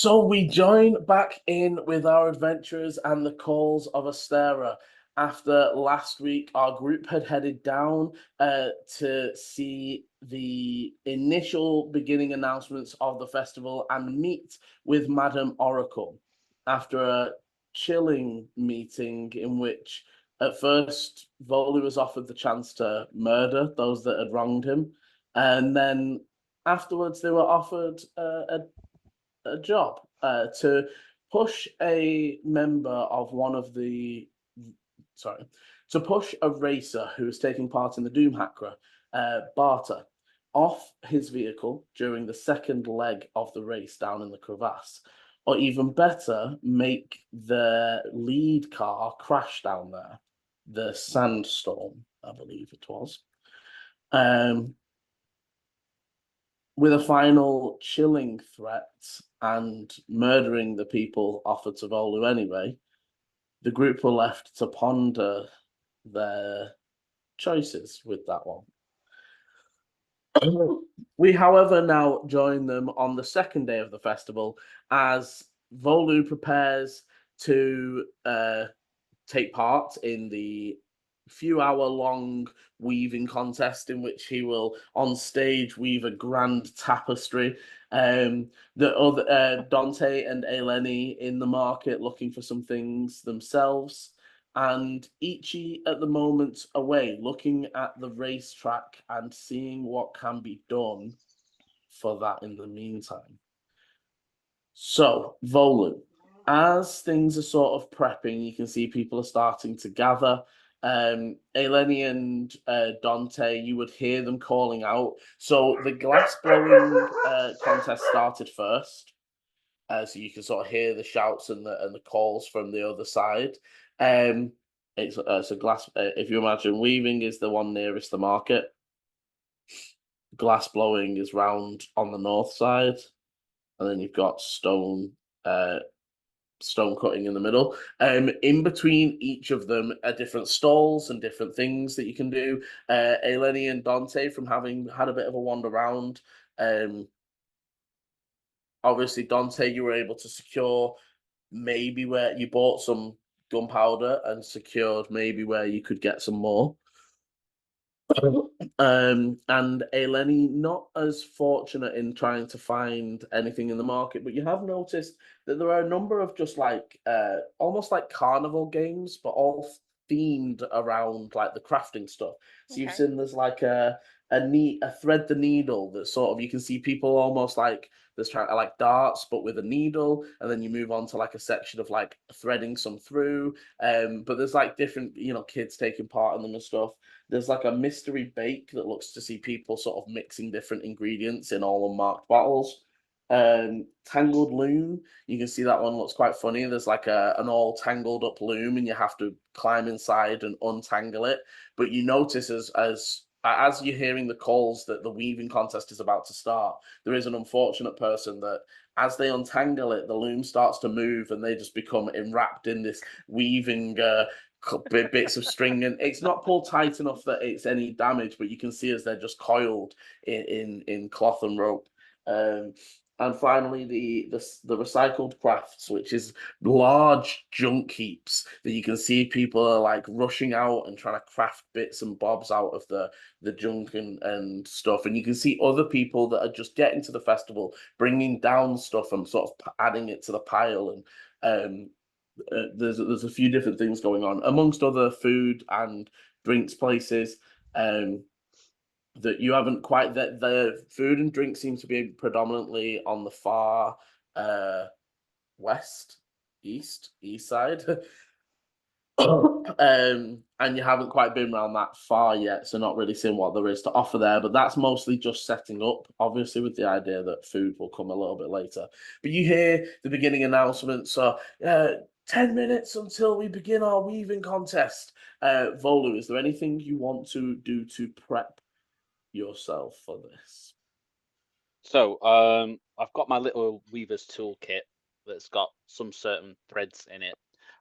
So we join back in with our adventures and the calls of Astera. After last week, our group had headed down to see the initial beginning announcements of the festival and meet with Madame Oracle. After a chilling meeting in which at first Volu was offered the chance to murder those that had wronged him, and then afterwards they were offered a job to push a member of one of the sorry to push a racer who was taking part in the Doomhakré, Barter, off his vehicle during the second leg of the race down in the crevasse, or even better, make the lead car crash down there, the sandstorm, I believe it was. Um, with a final chilling threat and murdering the people offered to Volu anyway, the group were left to ponder their choices with that one. We, however, now join them on the second day of the festival as Volu prepares to take part in the few-hour-long weaving contest in which he will on stage weave a grand tapestry. The other Dante and Eleni in the market looking for some things themselves, and Ichi at the moment away looking at the racetrack and seeing what can be done for that in the meantime. So, Volu, as things are sort of prepping, you can see people are starting to gather. Eleni and Dante, you would hear them calling out. So the glass blowing contest started first, so you can sort of hear the shouts and the calls from the other side. It's a glass. If you imagine, weaving is the one nearest the market. Glass blowing is round on the north side, and then you've got stone cutting in the middle. In between each of them are different stalls and different things that you can do. Eleni and Dante, from having had a bit of a wander around, obviously Dante, you were able to secure maybe where you bought some gunpowder and secured maybe where you could get some more. And Eleni not as fortunate in trying to find anything in the market, but you have noticed that there are a number of just like almost like carnival games, but all themed around like the crafting stuff. So you've Okay. seen there's like a thread the needle that sort of you can see people almost like there's trying to like darts but with a needle, and then you move on to like a section of like threading some through. But there's like different, kids taking part in them and stuff. There's like a mystery bake that looks to see people sort of mixing different ingredients in all unmarked bottles. Tangled loom, you can see that one looks quite funny. There's like an all tangled up loom, and you have to climb inside and untangle it. But you notice as you're hearing the calls that the weaving contest is about to start, there is an unfortunate person that as they untangle it, the loom starts to move, and they just become enwrapped in this weaving bits of string, and it's not pulled tight enough that it's any damage, but you can see as they're just coiled in cloth and rope. Um, and finally, the recycled crafts, which is large junk heaps that you can see people are like rushing out and trying to craft bits and bobs out of the junk and stuff. And you can see other people that are just getting to the festival, bringing down stuff and sort of adding it to the pile. And there's a few different things going on amongst other food and drinks places. That you haven't quite that the food and drink seems to be predominantly on the far west, east side. And you haven't quite been around that far yet, so not really seeing what there is to offer there. But that's mostly just setting up, obviously, with the idea that food will come a little bit later. But you hear the beginning announcement, so 10 minutes until we begin our weaving contest. Volu, is there anything you want to do to prep yourself for this? So, I've got my little weaver's toolkit that's got some certain threads in it.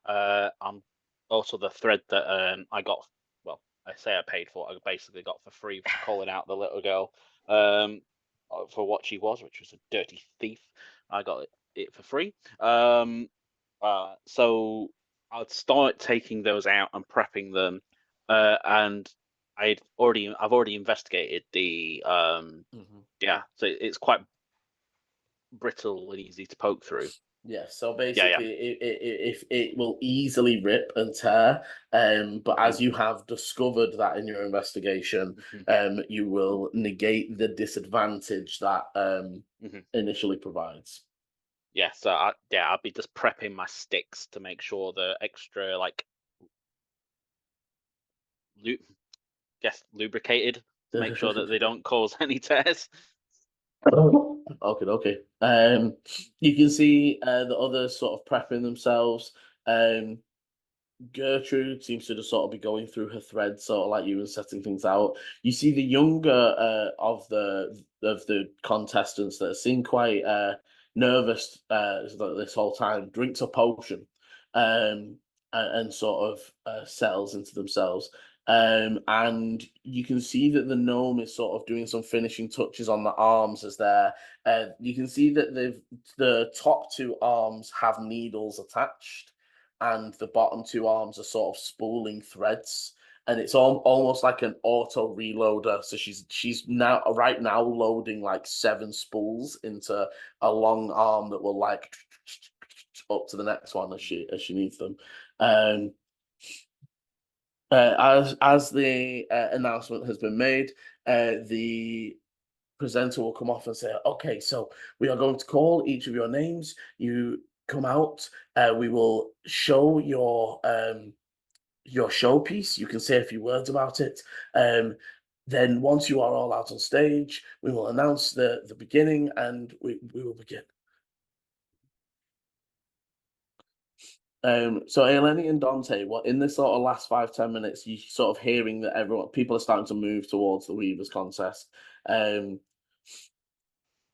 I'm also the thread that I got. Well, I say I paid for. I basically got for free for calling out the little girl for what she was, which was a dirty thief. I got it for free. So I'd start taking those out and prepping them, and I've already investigated the Mhm. yeah, so it's quite brittle and easy to poke through. Yeah, so Yeah, yeah. basically, if it will easily rip and tear, but Hmm. as you have discovered that in your investigation, Hmm. you will negate the disadvantage that Hmm. initially provides. Yeah, so I'll be just prepping my sticks to make sure the extra like lu guess lubricated to make sure that they don't cause any tears. Okay, okay. You can see the others sort of prepping themselves. Um, Gertrude seems to just sort of be going through her threads, sort of like you, and setting things out. You see the younger of the contestants that seem quite nervous this whole time. Drinks a potion, and sort of settles into themselves. And you can see that the gnome is sort of doing some finishing touches on the arms as they're. You can see that the top two arms have needles attached, and the bottom two arms are sort of spooling threads, and it's almost like an auto reloader. So she's now right now loading like 7 spools into a long arm that will like up to the next one as she needs them. Um, as the announcement has been made, the presenter will come off and say, "Okay, so we are going to call each of your names. You come out. We will show your showpiece. You can say a few words about it. Then once you are all out on stage, we will announce the beginning, and we will begin." So Eleni and Dante, what in this sort of last 5-10 minutes, you sort of hearing that people are starting to move towards the Weavers contest. Um,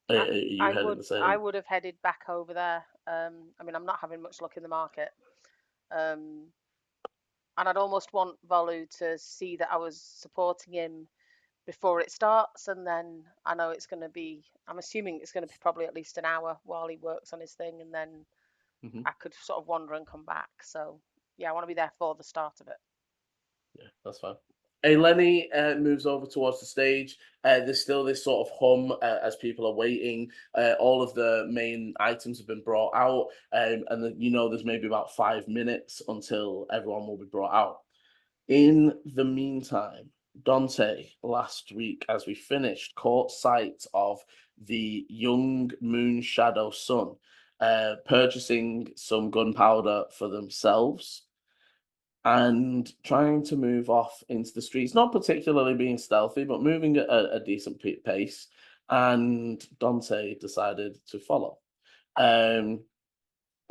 I, are you I heading would the I same? would have headed back over there. I mean, I'm not having much luck in the market. Um, and I'd almost want Volu to see that I was supporting him before it starts, and then I know it's going to be. I'm assuming it's going to be probably at least an hour while he works on his thing, and then Hmm. I could sort of wander and come back. So yeah, I want to be there for the start of it. Yeah, that's fine. Eleni moves over towards the stage. There's still this sort of hum as people are waiting. All of the main items have been brought out, and then, there's maybe about 5 minutes until everyone will be brought out. In the meantime, Dante, last week, as we finished, caught sight of the young moon shadow sun purchasing some gunpowder for themselves and trying to move off into the streets, not particularly being stealthy, but moving at a decent pace. And Dante decided to follow. Um,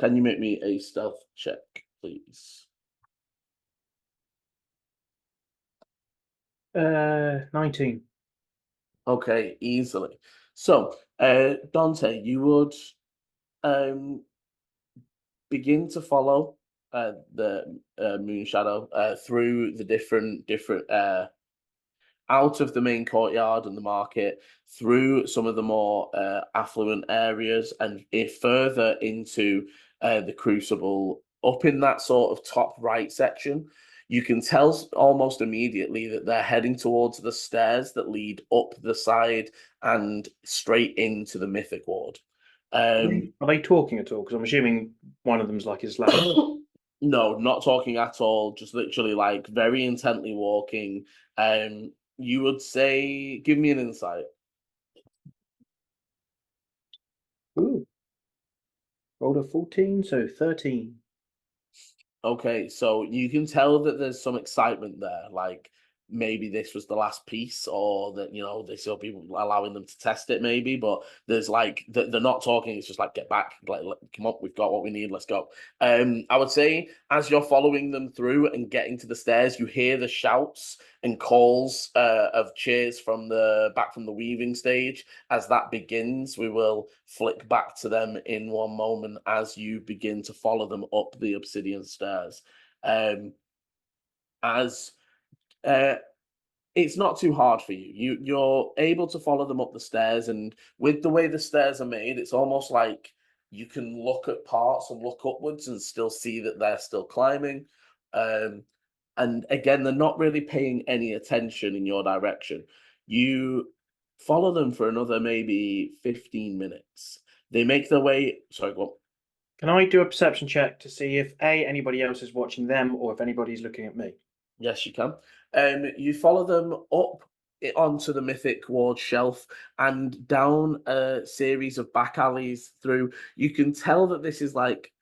can you make me a stealth check, please? 19. Okay, easily. So, Dante, you would um, begin to follow the moon shadow through the different out of the main courtyard and the market, through some of the more affluent areas, and further into the crucible, up in that sort of top right section. You can tell almost immediately that they're heading towards the stairs that lead up the side and straight into the mythic ward. Are they talking at all? Because I'm assuming one of them's like his lab. No, not talking at all, just literally like very intently walking. You would say, give me an insight. Ooh, rolled a 14, so 13. Okay, so you can tell that there's some excitement there, like maybe this was the last piece, or that this will be allowing them to test it, maybe. But there's like they're not talking. It's just like, get back, like, come on, we've got what we need. Let's go. I would say as you're following them through and getting to the stairs, you hear the shouts and calls of cheers from the weaving stage. As that begins, we will flick back to them in one moment as you begin to follow them up the obsidian stairs. As It's not too hard for you. You're able to follow them up the stairs, and with the way the stairs are made, it's almost like you can look at parts and look upwards and still see that they're still climbing. And again, they're not really paying any attention in your direction. You follow them for another maybe 15 minutes. They make their way. Sorry, go on. Can I do a perception check to see if anybody else is watching them or if anybody's looking at me? Yes, you can. You follow them up onto the mythic ward shelf and down a series of back alleys through. You can tell that this is like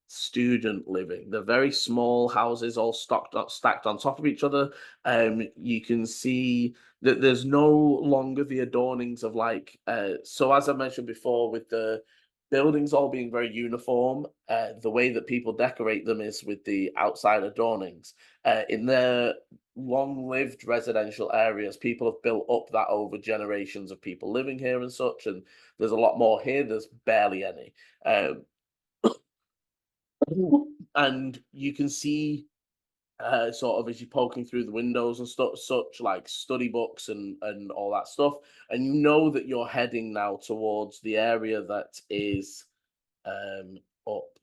student living. They're very small houses, all stacked on top of each other. You can see that there's no longer the adornings of like. So as I mentioned before, with the buildings all being very uniform, the way that people decorate them is with the outside adornings. In their long-lived residential areas, people have built up that over generations of people living here and such, and there's a lot more here. There's barely any. And you can see sort of as you're poking through the windows and stuff, such like study books and all that stuff, and you know that you're heading now towards the area that is up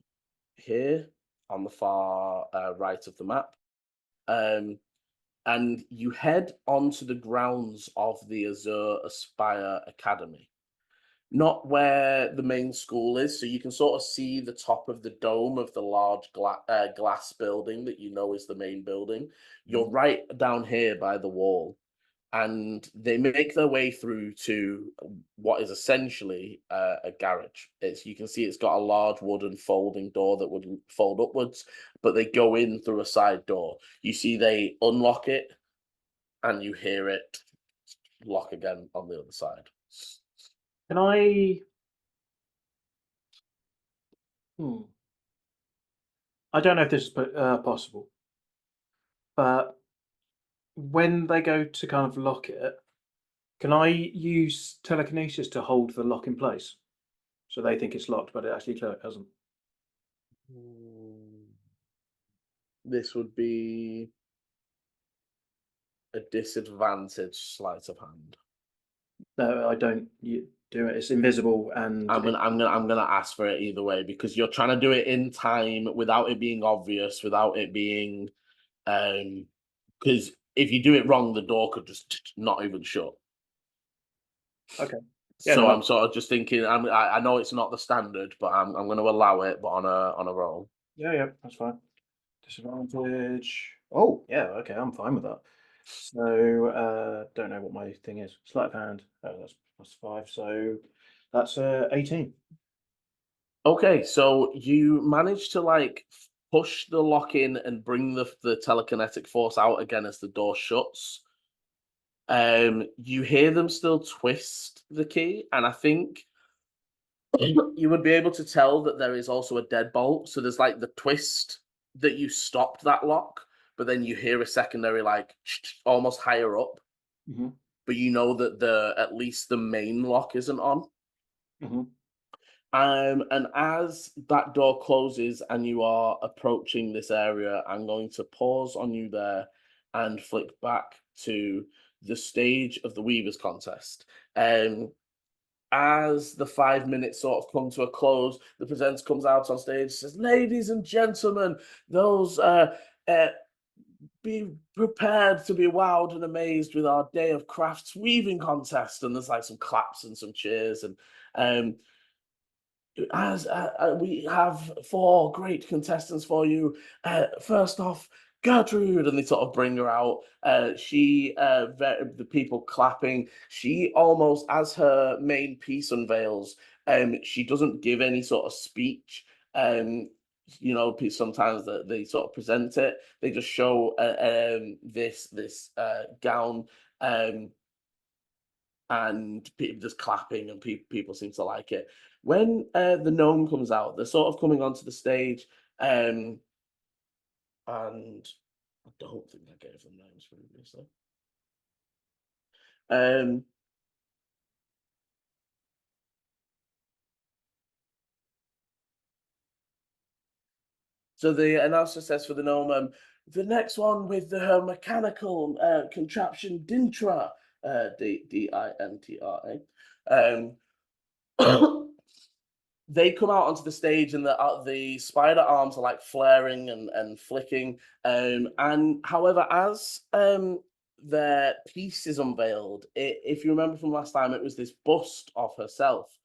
here on the far right of the map. And you head onto the grounds of the Azure Aspire Academy. Not where the main school is, so you can sort of see the top of the dome of the large glass building that you know is the main building. You're right down here by the wall, and they make their way through to what is essentially a garage. You can see it's got a large wooden folding door that would fold upwards, but they go in through a side door. You see they unlock it, and you hear it lock again on the other side. Can I? I don't know if this is possible, but when they go to kind of lock it, can I use telekinesis to hold the lock in place? So they think it's locked, but it actually hasn't. This would be a disadvantage sleight of hand. No, I don't do it. It's invisible, and I'm gonna ask for it either way because you're trying to do it in time without it being obvious, without it being because if you do it wrong, the door could just not even shut. Okay. Yeah, So no, I'm sort of just thinking. I know it's not the standard, but I'm going to allow it, but on a roll. yeah, that's fine. Disadvantage. Oh, yeah, okay, I'm fine with that. So, don't know what my thing is. Sleight of hand. Oh, that's +5. So that's 18. Okay, so you manage to like push the lock in and bring the telekinetic force out again as the door shuts. You hear them still twist the key, and I think you would be able to tell that there is also a deadbolt. So there's like the twist that you stopped that lock, but then you hear a secondary like almost higher up. Mm-hmm. But you know that at least the main lock isn't on. Mm-hmm. And as that door closes and you are approaching this area, I'm going to pause on you there and flick back to the stage of the Weavers contest. As the 5 minutes sort of come to a close, the presenter comes out on stage and says, "Ladies and gentlemen, those be prepared to be wowed and amazed with our Day of Crafts weaving contest." And there's like some claps and some cheers. And as we have 4 great contestants for you. First off, Gertrude, and they sort of bring her out. The people clapping. She almost, as her main piece unveils, she doesn't give any sort of speech. Sometimes they sort of present it. They just show this gown. And people just clapping, and people seem to like it. When the gnome comes out, they're sort of coming onto the stage, and I don't think I gave them names previously. So the announcer says for the gnome, the next one with her mechanical contraption, Dintra, Dintra. they come out onto the stage, and the spider arms are like flaring and flicking. And however, as their piece is unveiled, if you remember from last time, it was this bust of herself,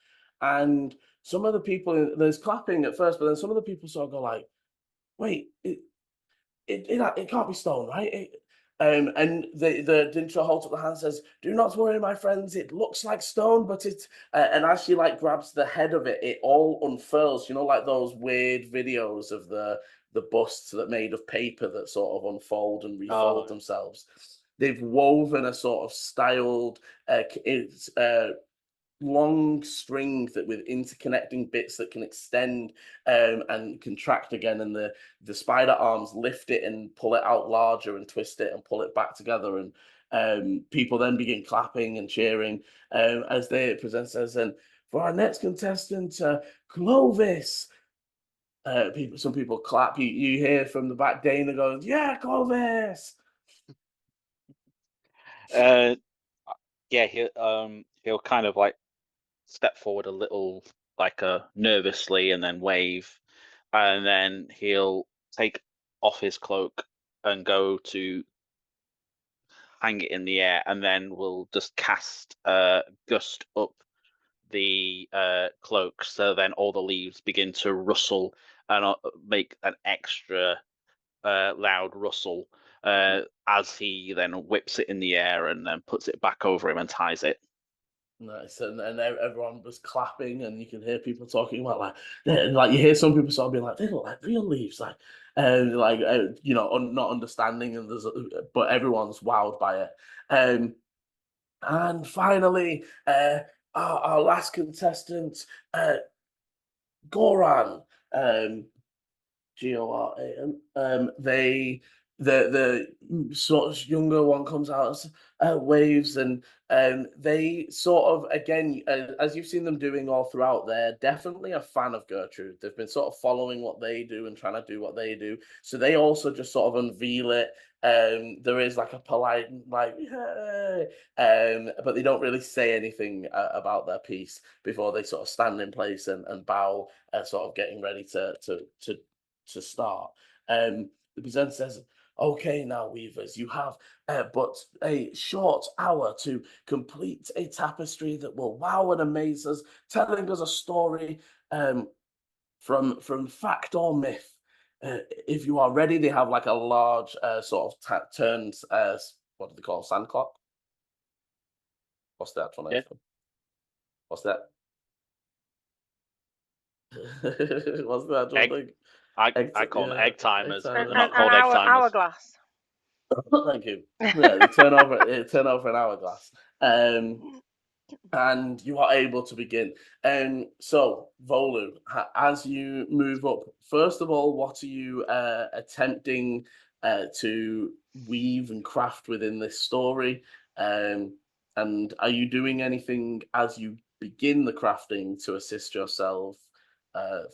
and some of the people, there's clapping at first, but then some of the people sort of go like, "Wait, it can't be stone, right?" And the Dintra holds up the hand and says, "Do not worry, my friends. It looks like stone, but it's..." And as she like grabs the head of it, it all unfurls. You know, like those weird videos of the busts that made of paper that sort of unfold and refold themselves. They've woven a sort of styled, it's long string that with interconnecting bits that can extend and contract again, and the spider arms lift it and pull it out larger and twist it and pull it back together, and people then begin clapping and cheering as they present us. And for our next contestant, Clovis. Some people clap. You hear from the back Dana goes, "Yeah, Clovis." Yeah, he'll kind of like step forward a little, like nervously, and then wave, and then he'll take off his cloak and go to hang it in the air, and then we'll just cast gust up the cloak, so then all the leaves begin to rustle and make an extra loud rustle as he then whips it in the air and then puts it back over him and ties it. Nice, and everyone was clapping, and you can hear people talking about like you hear some people sort of being like, "They look like real leaves," like, you know, not understanding, and but everyone's wowed by it. And finally, our last contestant, Goran, Goran. The sort of younger one comes out, waves, and they sort of, again, as you've seen them doing all throughout, they're definitely a fan of Gertrude. They've been sort of following what they do and trying to do what they do. So they also just sort of unveil it. There is like a polite, like, "Hey," but they don't really say anything about their piece before they sort of stand in place and bow, sort of getting ready to start. The presenter says, "Okay, now, Weavers, you have but a short hour to complete a tapestry that will wow and amaze us, telling us a story from fact or myth. If you are ready," they have like a large sort of turned, what do they call, sand clock? What's that one? Yeah. What's that? What's the actual thing? I call them egg timers, but they're An not called egg timers. hourglass. Thank you. Yeah, they turn over an hourglass. And you are able to begin. So, Volu, as you move up, first of all, what are you attempting to weave and craft within this story? And are you doing anything as you begin the crafting to assist yourself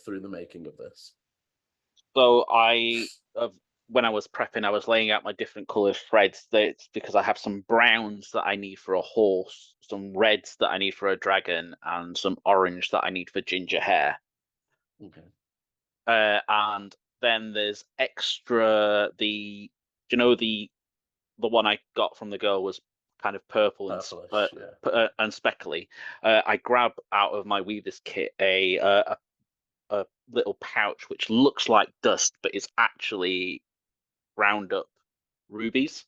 through the making of this? So when I was prepping, I was laying out my different colored threads. That's because I have some browns that I need for a horse, some reds that I need for a dragon, and some orange that I need for ginger hair. Okay. And then there's extra the one I got from the girl was kind of purple and Purplish, and speckly. I grab out of my weaver's kit a little pouch which looks like dust, but it's actually ground up rubies,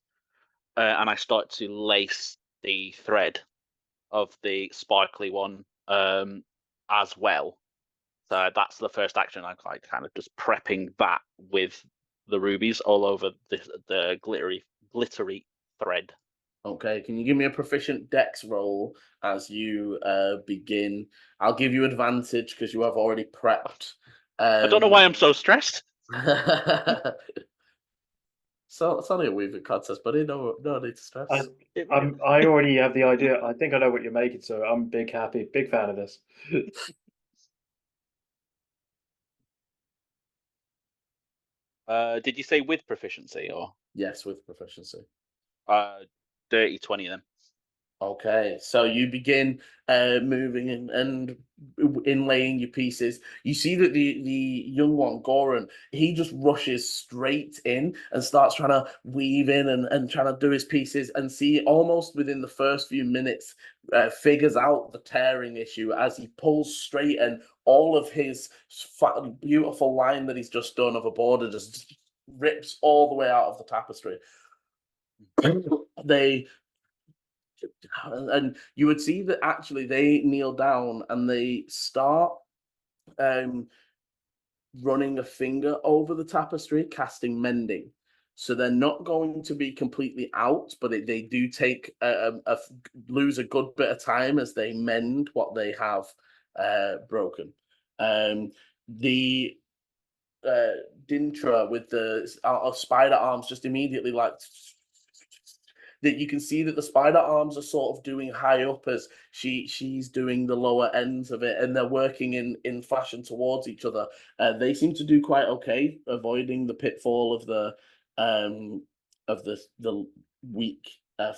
and I start to lace the thread of the sparkly one as well. So that's the first action. I'm like kind of just prepping that with the rubies all over the glittery thread. Okay, can you give me a proficient dex roll as you begin? I'll give you advantage because you have already prepped. I don't know why I'm so stressed. So it's only a weaving contest, buddy. No need to stress. I already have the idea. I think I know what you're making, so I'm big fan of this. Did you say with proficiency or? Yes, with proficiency. Dirty 20 then. Okay, so you begin moving and inlaying your pieces. You see that the young one, Goran, he just rushes straight in and starts trying to weave in and trying to do his pieces, and see almost within the first few minutes figures out the tearing issue as he pulls straight, and all of his beautiful line that he's just done of a border just rips all the way out of the tapestry. They and you would see that actually they kneel down and they start um, running a finger over the tapestry, casting mending. So they're not going to be completely out, but they do take lose a good bit of time as they mend what they have broken. The Dintra with the spider arms just immediately like that you can see that the spider arms are sort of doing high up as she's doing the lower ends of it, and they're working in fashion towards each other. They seem to do quite okay, avoiding the pitfall of um the weak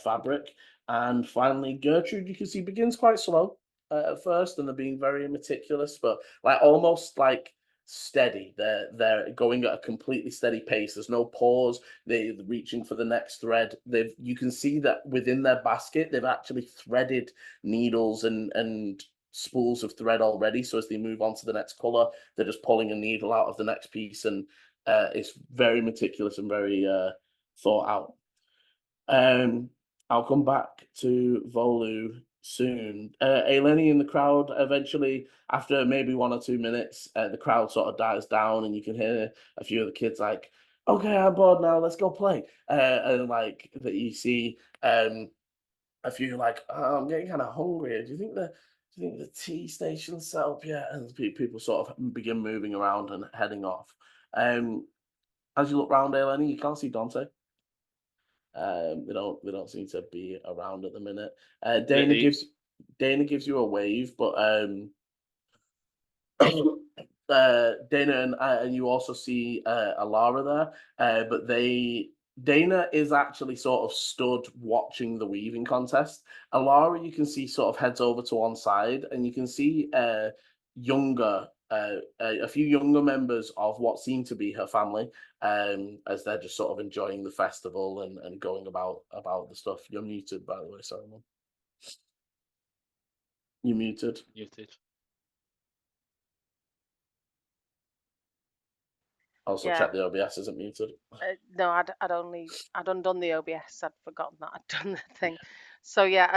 fabric. And finally, Gertrude, you can see begins quite slow at first, and they're being very meticulous, but like almost like steady. They're going at a completely steady pace. There's no pause. They're reaching for the next thread. You can see that within their basket, they've actually threaded needles and spools of thread already. So as they move on to the next color, they're just pulling a needle out of the next piece, and it's very meticulous and very thought out. I'll come back to Volu soon. Eleni in the crowd, eventually, after maybe 1 or 2 minutes, the crowd sort of dies down, and you can hear a few of the kids like, "Okay, I'm bored now. Let's go play." And like that, you see a few like, "Oh, I'm getting kind of hungry. Do you think the tea station's set up yet?" And people sort of begin moving around and heading off. As you look round, Eleni, you can't see Dante. They don't seem to be around at the minute. Dana gives you a wave, but Dana and you also see Alara there, but Dana is actually sort of stood watching the weaving contest. Alara, you can see, sort of heads over to one side, and you can see a few younger members of what seem to be her family, as they're just sort of enjoying the festival and going about the stuff. You're muted, by the way, sorry, Mum. You're muted. Muted. Also, Yeah. check the OBS isn't muted. No, I'd undone the OBS. I'd forgotten that I'd done the thing. So yeah,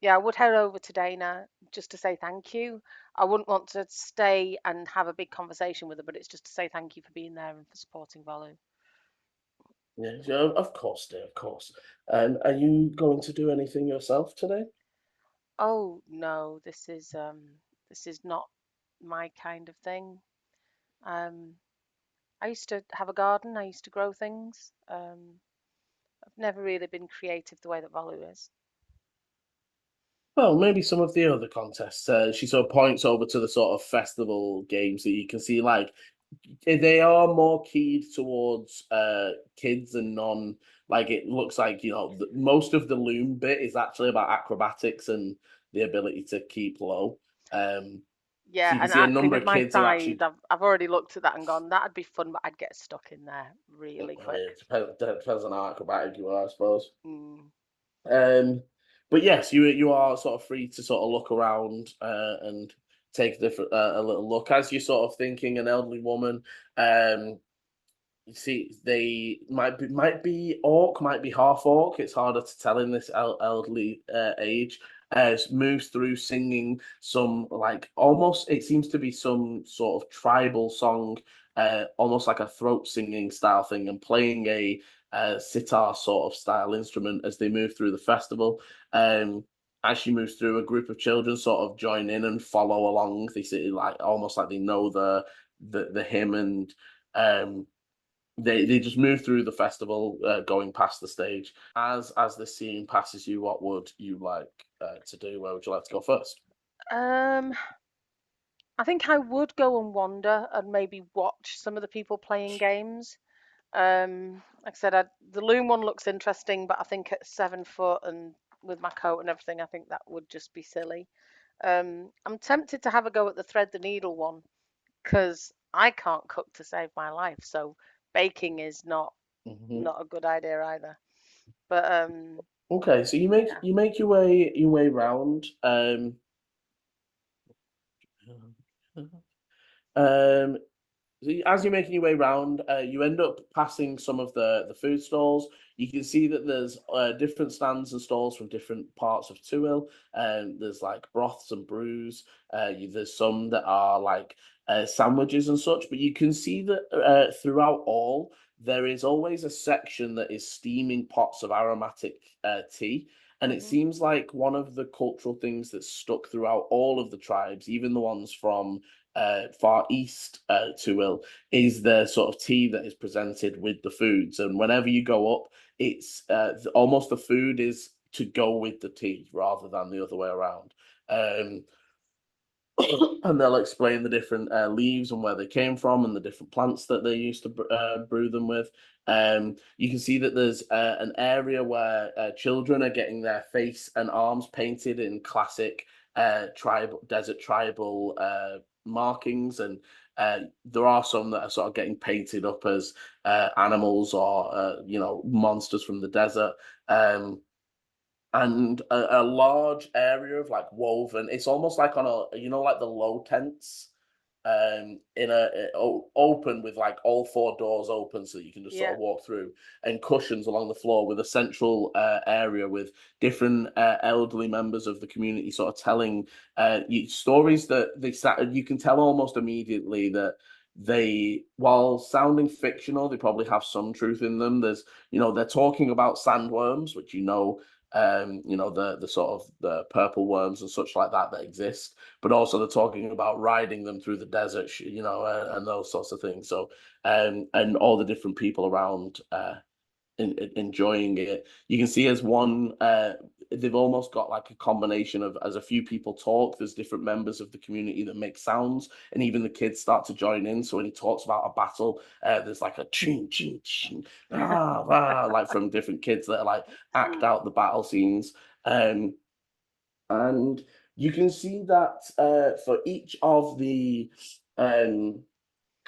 I would head over to Dana just to say thank you. I wouldn't want to stay and have a big conversation with her, but it's just to say thank you for being there and for supporting Volu. Yeah, of course, dear, of course. Are you going to do anything yourself today? Oh no, this is not my kind of thing. I used to have a garden. I used to grow things. I've never really been creative the way that Volu is. Well, maybe some of the other contests. She sort of points over to the sort of festival games that you can see, like they are more keyed towards kids and non. Like it looks like most of the loom bit is actually about acrobatics and the ability to keep low. So Yeah, you can and see a actually number with of my kids are size, actually. I've already looked at that and gone, that'd be fun, but I'd get stuck in there really quick. It depends on how acrobatic you are, I suppose. Mm. But yes, you are sort of free to sort of look around and take a little look as you're sort of thinking. An elderly woman, you see, they might be orc, might be half orc. It's harder to tell in this elderly age. Moves through singing some like almost it seems to be some sort of tribal song, almost like a throat singing style thing, and playing a sitar sort of style instrument as they move through the festival. As she moves through, a group of children sort of join in and follow along. They see like almost like they know the hymn, and they just move through the festival, going past the stage. As the scene passes you, what would you like to do? Where would you like to go first? I think I would go and wander and maybe watch some of the people playing games. Like I said, the loom one looks interesting, but I think at 7 foot and with my coat and everything, I think that would just be silly. I'm tempted to have a go at the thread the needle one because I can't cook to save my life, so baking is not a good idea either. But Okay, so you make your way round. As you're making your way around, you end up passing some of the food stalls. You can see that there's different stands and stalls from different parts of Tuil. There's like broths and brews. There's some that are like sandwiches and such. But you can see that throughout all, there is always a section that is steaming pots of aromatic tea. And it seems like one of the cultural things that's stuck throughout all of the tribes, even the ones from far east Tuil, is the sort of tea that is presented with the foods. And whenever you go up, it's almost the food is to go with the tea rather than the other way around. And they'll explain the different leaves and where they came from and the different plants that they used to brew them with. You can see that there's an area where children are getting their face and arms painted in classic desert tribal markings, and there are some that are sort of getting painted up as animals or monsters from the desert. And a large area of like woven. It's almost like on like the low tents, open with like all four doors open so that you can just sort of walk through, and cushions along the floor with a central area with different elderly members of the community sort of telling stories that you can tell almost immediately that they, while sounding fictional, they probably have some truth in them. There's, they're talking about sandworms, which the sort of the purple worms and such like that exist, but also they're talking about riding them through the desert, and those sorts of things. So, and all the different people around enjoying it. You can see as one, they've almost got like a combination of, as a few people talk, there's different members of the community that make sounds, and even the kids start to join in. So when he talks about a battle, there's like a ching ching ching, like from different kids that are like act out the battle scenes. And you can see that for each of the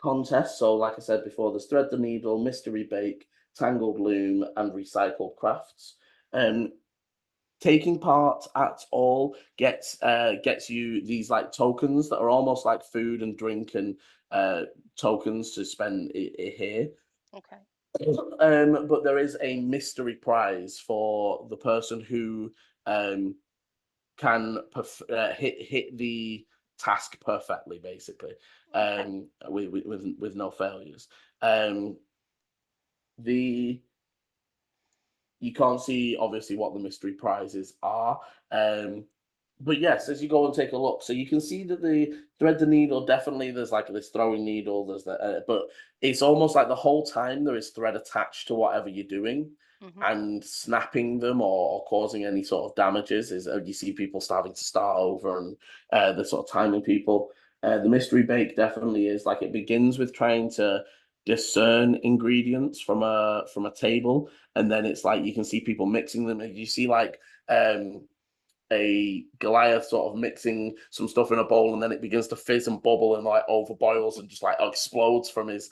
contests, so like I said before, there's thread the needle, mystery bake, tangled loom, and recycled crafts. Taking part at all gets you these like tokens that are almost like food and drink and tokens to spend here. Okay. But there is a mystery prize for the person who can hit the task perfectly, basically, with no failures. You can't see obviously what the mystery prizes are, but yes, as you go and take a look, so you can see that the thread the needle, definitely there's like this throwing needle, there's that, but it's almost like the whole time there is thread attached to whatever you're doing. And snapping them or causing any sort of damages is you see people starting to start over, and the sort of timing people. The mystery bake definitely is like, it begins with trying to discern ingredients from a table, and then it's like you can see people mixing them, and you see like a Goliath sort of mixing some stuff in a bowl, and then it begins to fizz and bubble and like overboils and just like explodes from his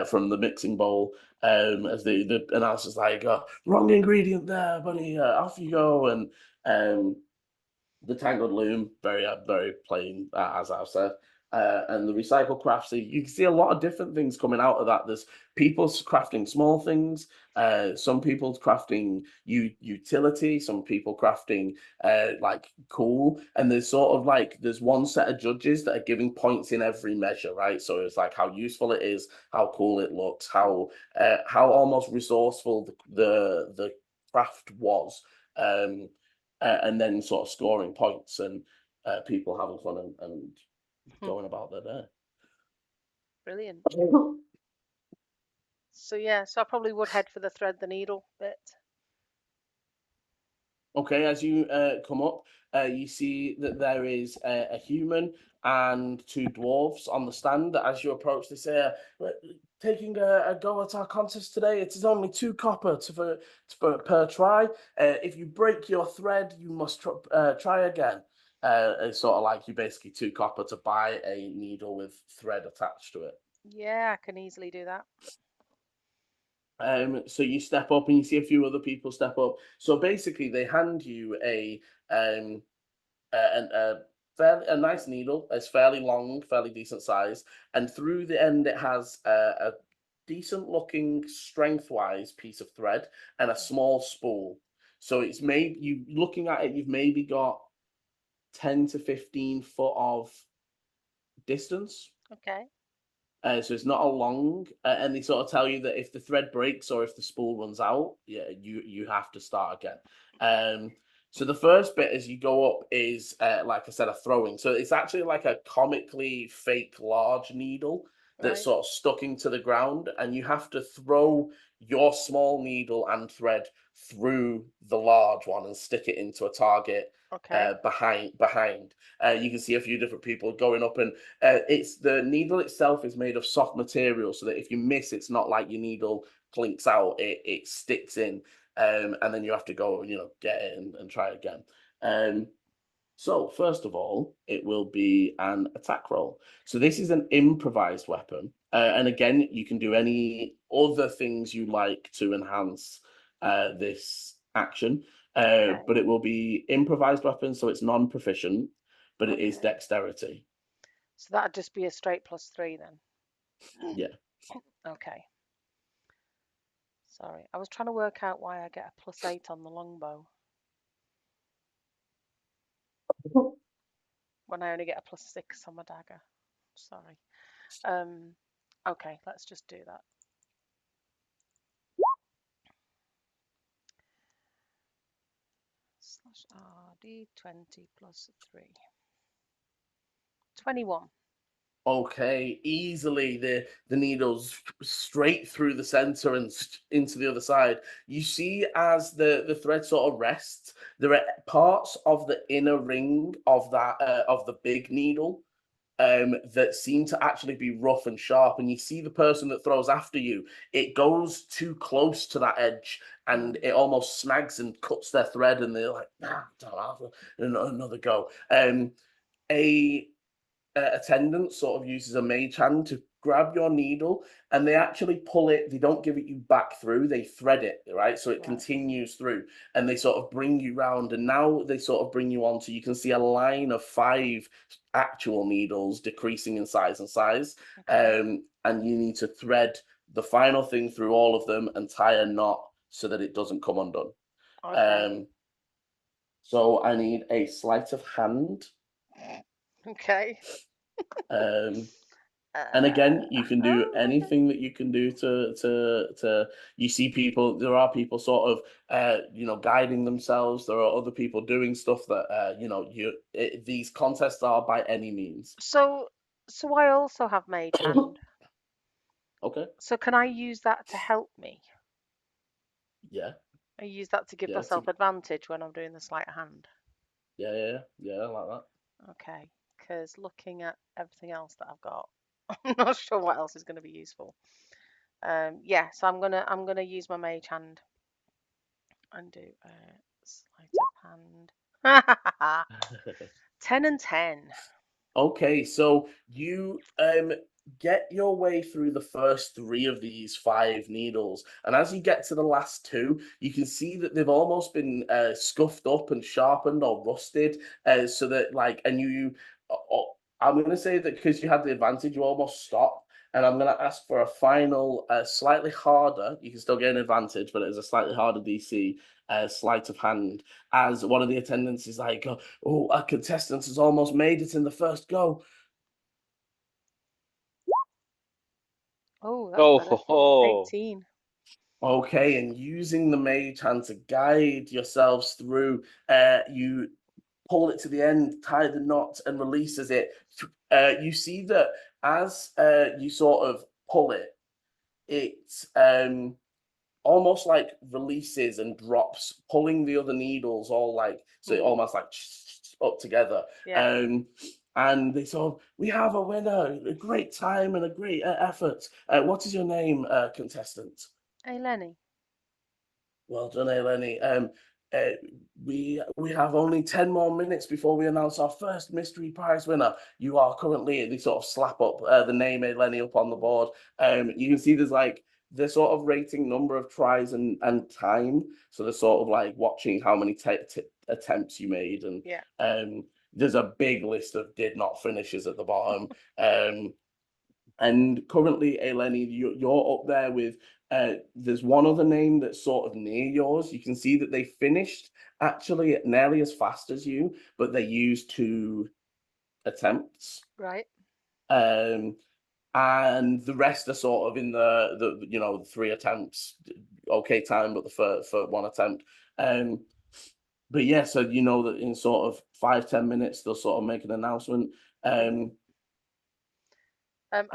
from the mixing bowl. As the announcer's like, wrong ingredient there, buddy, off you go. And the tangled loom, very plain, as I've said. And the recycle crafts, so you can see a lot of different things coming out of that. There's people crafting small things, some people crafting utility, some people crafting like cool, and there's sort of like there's one set of judges that are giving points in every measure, right? So it's like how useful it is, how cool it looks, how almost resourceful the craft was. And then sort of scoring points, and people having fun and going about their day. Brilliant. So yeah, so I probably would head for the thread the needle bit. Okay, as you come up, you see that there is a human and two dwarves on the stand. As you approach, they say, taking a go at our contest today. It is only 2 copper per try. If you break your thread, you must try again. It's sort of like you basically 2 copper to buy a needle with thread attached to it. Yeah, I can easily do that. So you step up and you see a few other people step up. So basically, they hand you a nice needle. It's fairly long, fairly decent size, and through the end it has a decent looking strength-wise piece of thread and a small spool. So it's maybe you looking at it, you've maybe got 10 to 15 foot of distance. Okay. So it's not a long, and they sort of tell you that if the thread breaks or if the spool runs out, yeah, you have to start again. So the first bit as you go up is, like I said, a throwing. So it's actually like a comically fake large needle that's Right. sort of stuck into the ground, and you have to throw your small needle and thread through the large one and stick it into a target Okay. behind. You can see a few different people going up, and it's the needle itself is made of soft material, so that if you miss, it's not like your needle clinks out; it sticks in, and then you have to go, get it and try again. So first of all, it will be an attack roll. So this is an improvised weapon, and again, you can do any other things you like to enhance this action. Okay. But it will be improvised weapon, so it's non-proficient, but it is Okay. dexterity. So that'd just be a straight +3 then. Yeah. Okay. Sorry, I was trying to work out why I get a +8 on the longbow when I only get a +6 on my dagger. Sorry. Okay, let's just do that. /RD20 +3. 21. Okay, easily the needles straight through the center and into the other side. You see, as the thread sort of rests, there are parts of the inner ring of that of the big needle that seem to actually be rough and sharp. And you see the person that throws after you, it goes too close to that edge, and it almost snags and cuts their thread, and they're like, "Nah, don't have another go." A attendant sort of uses a mage hand to grab your needle, and they actually pull it. They don't give it you back through, they thread it, right? So it continues through, and they sort of bring you round, and now they sort of bring you on to, you can see a line of 5 actual needles decreasing in size Okay. and you need to thread the final thing through all of them and tie a knot so that it doesn't come undone. Okay. So I need a sleight of hand. Okay. And again, you can do anything that you can do to you see people, there are people sort of guiding themselves. There are other people doing stuff that these contests are by any means. So I also have mage hand. Okay. So can I use that to help me? Yeah. I use that to give myself advantage when I'm doing the sleight of hand. Yeah, I like that. Okay, because looking at everything else that I've got, I'm not sure what else is going to be useful. Yeah, so I'm gonna use my mage hand and do a sleight of hand. 10 and 10. Okay, so you get your way through the first 3 of these 5 needles, and as you get to the last 2, you can see that they've almost been scuffed up and sharpened or rusted, so that I'm going to say that because you had the advantage, you almost stop. And I'm going to ask for a final, slightly harder. You can still get an advantage, but it is a slightly harder DC, sleight of hand. As one of the attendants is like, "Oh, our contestant has almost made it in the first go." Oh, that's better. Oh, 18. Okay, and using the mage hand to guide yourselves through, you pull it to the end, tie the knot, and releases it. You see that as you sort of pull it, it almost like releases and drops, pulling the other needles all like so it almost like up together. Yeah. and they sort of, we have a winner, a great time and a great effort. What is your name, contestant? Hey, Lenny. Well done, Eleni. Uh, we have only 10 more minutes before we announce our first mystery prize winner. You are currently, they sort of slap up the name Eleni up on the board. You can see there's like the sort of rating number of tries and time. So they're sort of like watching how many attempts you made, and Yeah. there's a big list of did not finishes at the bottom. And currently, Eleni, you're up there with. There's one other name that's sort of near yours. You can see that they finished actually nearly as fast as you, but they used 2 attempts. Right. And the rest are sort of in the 3 attempts, okay time, but for 1 attempt. But yeah, so you know that in sort of 5-10 minutes they'll sort of make an announcement. I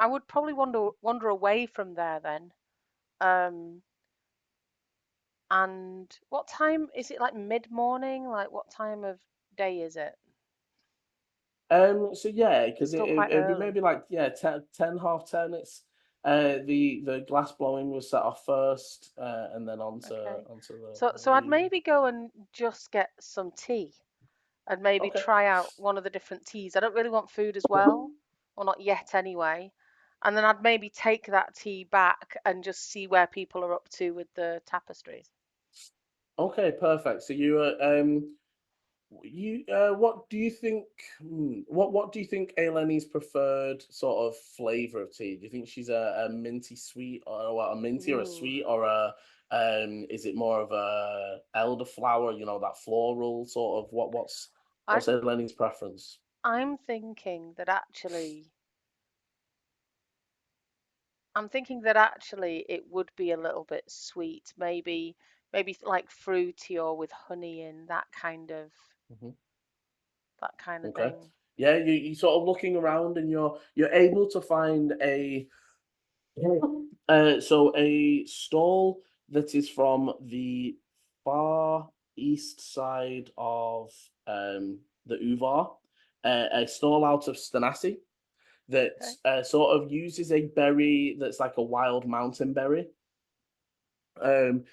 would probably wander away from there then. And what time is it? Like mid-morning? Like what time of day is it? So yeah, because Still quite it'd be early. maybe like 10, 10:30. It's the glass blowing was set off first, and then onto Okay. the So I'd weaving. maybe go and just get some tea and maybe Okay. try out one of the different teas. I don't really want food as well, or not yet anyway. And then I'd maybe take that tea back and just see where people are up to with the tapestries. Okay, perfect. So what do you think? What do you think Eleni's preferred sort of flavor of tea? Do you think she's a minty sweet, or what, a minty or a Ooh. sweet, or a is it more of a elderflower? You know, that floral sort of. What's I Eleni's preference? I'm thinking that actually it would be a little bit sweet, maybe like fruity or with honey in that kind of Okay. thing. Yeah, you sort of looking around, and you're able to find a a stall that is from the far east side of the Uvar, a stall out of Stanasi that Okay. sort of uses a berry that's like a wild mountain berry. Um,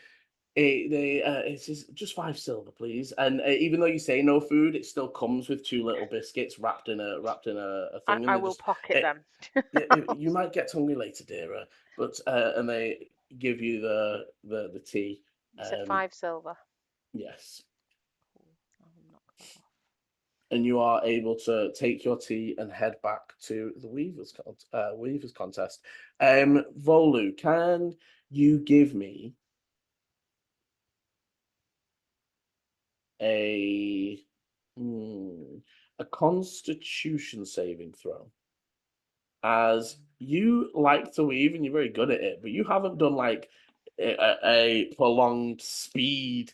it's just 5 silver, please. And even though you say no food, it still comes with 2 little biscuits wrapped in a thing, and I they will just pocket them. yeah, you might get hungry later, dear. But and they give you the tea. You said 5 silver. Yes, Cool. I will knock that off. and you are able to take your tea and head back to the weavers contest. Volu, can you give me a a Constitution saving throw? As you like to weave and you're very good at it, but you haven't done like a prolonged speed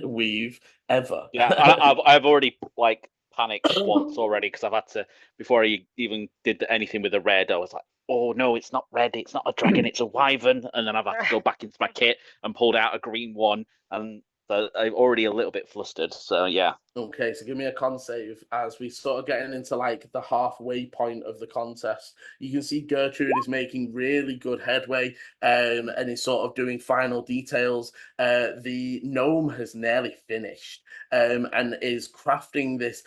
weave ever. Yeah, I've already like panicked once already because I've had to, before I even did anything with the red, I was like, oh no, it's not red, it's not a dragon, it's a wyvern, and then I've had to go back into my kit and pulled out a green one, and so I'm already a little bit flustered. So yeah. Okay, so give me a con save as we sort of getting into like the halfway point of the contest. You can see Gertrude is making really good headway, and is sort of doing final details. The gnome has nearly finished, and is crafting this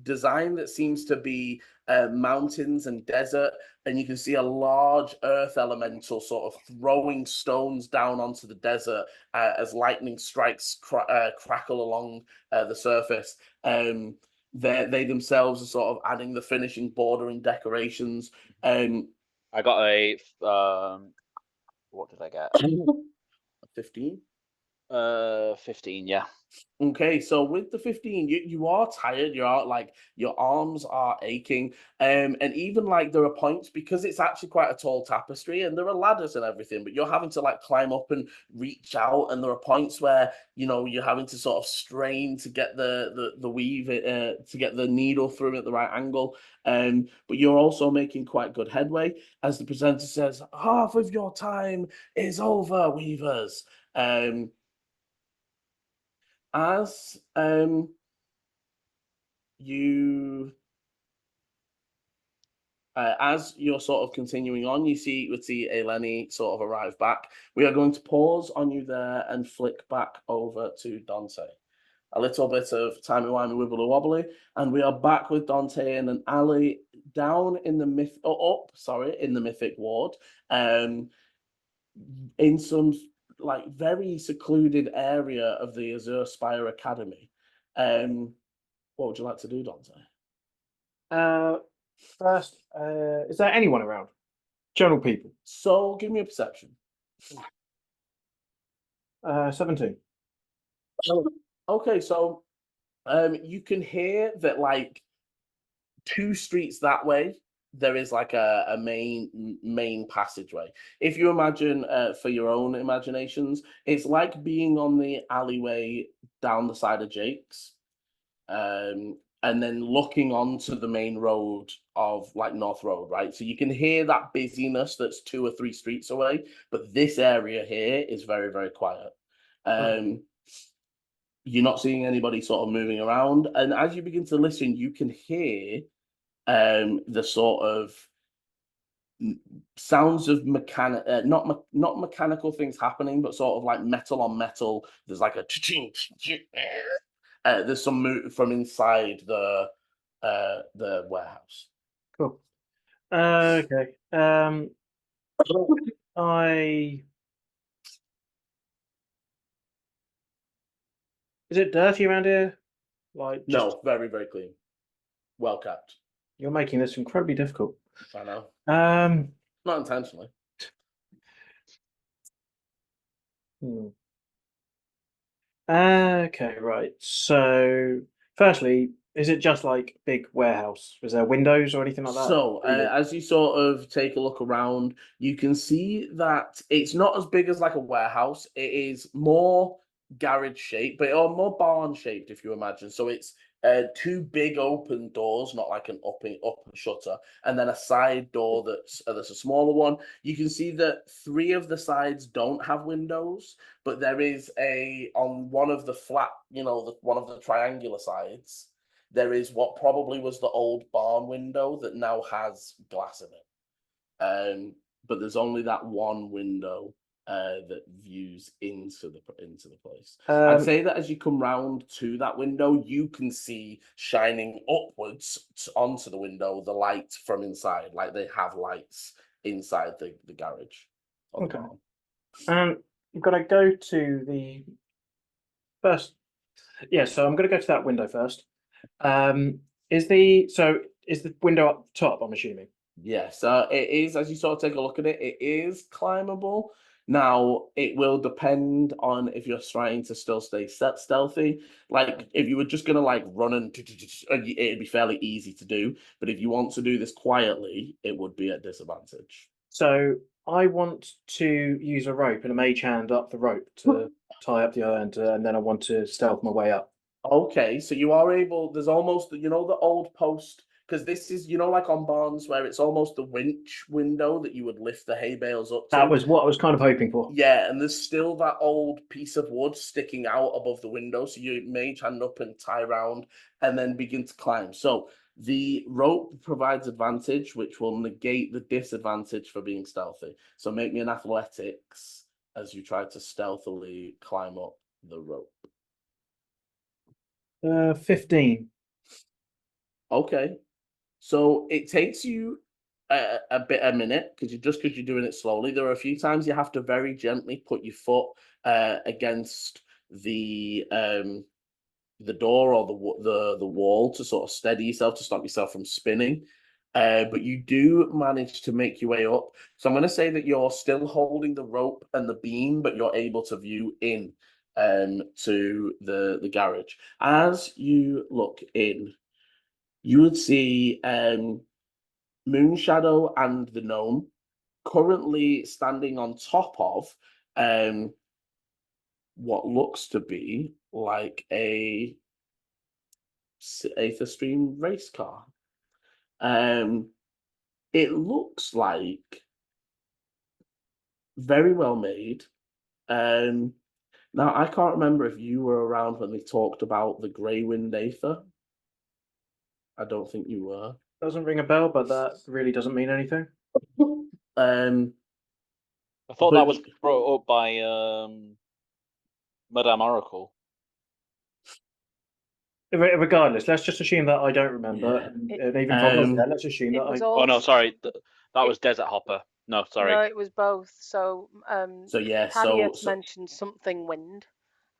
design that seems to be mountains and desert, and you can see a large earth elemental sort of throwing stones down onto the desert as lightning strikes crackle along the surface. They themselves are sort of adding the finishing border and decorations. I got a what did I get? 15. 15, yeah. Okay, so with the 15, you are tired, you're like your arms are aching, and even like there are points because it's actually quite a tall tapestry and there are ladders and everything, but you're having to like climb up and reach out, and there are points where you're having to sort of strain to get the weave to get the needle through at the right angle, but you're also making quite good headway as the presenter says, half of your time is over, weavers. As you as you're sort of continuing on, you would see Eleni sort of arrive back. We are going to pause on you there and flick back over to Dante. A little bit of timey-wimey wibbly wobbly, and we are back with Dante in an alley down in the in the Mythic Ward, in some like very secluded area of the Azure Spire Academy. What would you like to do, Dante? First, is there anyone around? General people. So give me a perception. 17. Okay, so you can hear that like 2 streets that way there is like a main passageway. If you imagine for your own imaginations, it's like being on the alleyway down the side of Jake's, and then looking onto the main road of like North Road, right? So you can hear that busyness that's 2 or 3 streets away, but this area here is very, very quiet. You're not seeing anybody sort of moving around, and as you begin to listen, you can hear the sort of sounds of not mechanical things happening, but sort of like metal on metal. There's like a there's some move from inside the warehouse. Cool. Okay. Is it dirty around here? Like No, very, very clean. Well kept. You're making this incredibly difficult. I know. Not intentionally. Okay, right. So, firstly, is it just like big warehouse? Is there windows or anything like that? So, as you sort of take a look around, you can see that it's not as big as like a warehouse. It is more garage shaped, or more barn shaped, if you imagine. So it's 2 big open doors, not like an up and shutter, and then a side door that's a smaller one. You can see that 3 of the sides don't have windows, but there is on one of the flat, one of the triangular sides, there is what probably was the old barn window that now has glass in it. But there's only that one window that views into the place. I'd say that as you come round to that window, you can see shining upwards onto the window the light from inside. Like they have lights inside the garage. Okay. You've got to go to the first. Yeah, so I'm going to go to that window first. Is the window up top, I'm assuming? Yes, it is. As you sort of take a look at it, it is climbable. Now, it will depend on if you're trying to still stay stealthy. Like, if you were just going to, like, run it'd be fairly easy to do. But if you want to do this quietly, it would be at disadvantage. So, I want to use a rope and a mage hand up the rope to tie up the end, and then I want to stealth my way up. Okay, so you are able, there's almost, the old post, because this is, like on barns where it's almost the winch window that you would lift the hay bales up to. That was what I was kind of hoping for. Yeah, and there's still that old piece of wood sticking out above the window, so you mage hand up and tie round and then begin to climb. So the rope provides advantage, which will negate the disadvantage for being stealthy. So make me an athletics as you try to stealthily climb up the rope. 15. Okay, so it takes you a minute because you're doing it slowly. There are a few times you have to very gently put your foot against the door or the wall to sort of steady yourself, to stop yourself from spinning. But you do manage to make your way up. So I'm going to say that you're still holding the rope and the beam, but you're able to view in to the garage. As you look in, you would see Moonshadow and the gnome currently standing on top of what looks to be like a Aether Stream race car. It looks like very well made. Now, I can't remember if you were around when they talked about the Greywind Aether. I don't think you were. Doesn't ring a bell, but that really doesn't mean anything. I thought But that was brought up by Madame Oracle. Regardless, let's just assume that I don't remember, Yeah. and even if I was there, let's assume It that was I. all. Oh no, sorry, that was Desert Hopper. No, sorry. No, it was both. So So yeah, Thaddeus so mentioned something wind,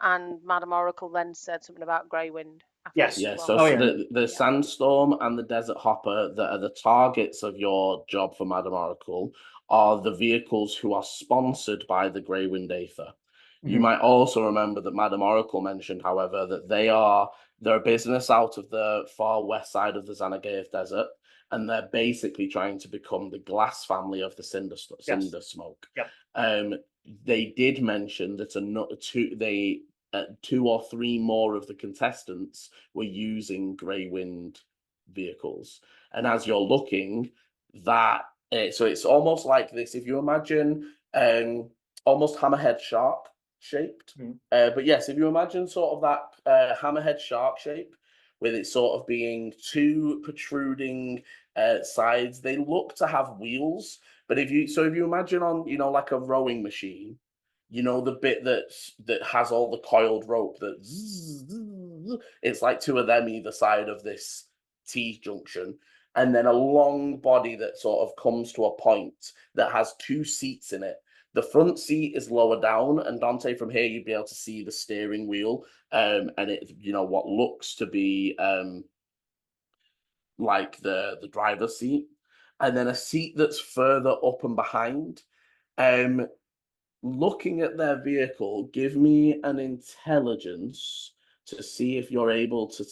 and Madame Oracle then said something about grey wind afterwards Yes. as yeah, well. so, Oh, so yeah. the Sandstorm and the Desert Hopper that are the targets of your job for Madame Oracle are the vehicles who are sponsored by the Grey Wind Aether. You Mhm. might also remember that Madame Oracle mentioned, however, that they're a business out of the far west side of the Xanagaev Desert, and they're basically trying to become the Glass family of the Cinder Smoke. Yep. They did mention that two or three more of the contestants were using Grey Wind vehicles, and as you're looking, so it's almost like this. If you imagine almost hammerhead shark shaped. But yes, if you imagine sort of that hammerhead shark shape, with it sort of being two protruding sides, they look to have wheels. But if you imagine on like a rowing machine, the bit that has all the coiled rope it's like two of them either side of this T junction, and then a long body that sort of comes to a point that has two seats in it. The front seat is lower down, and Dante, from here, you'd be able to see the steering wheel, and it, what looks to be like the driver's seat, and then a seat that's further up and behind. Looking at their vehicle, give me an intelligence to see if you're able to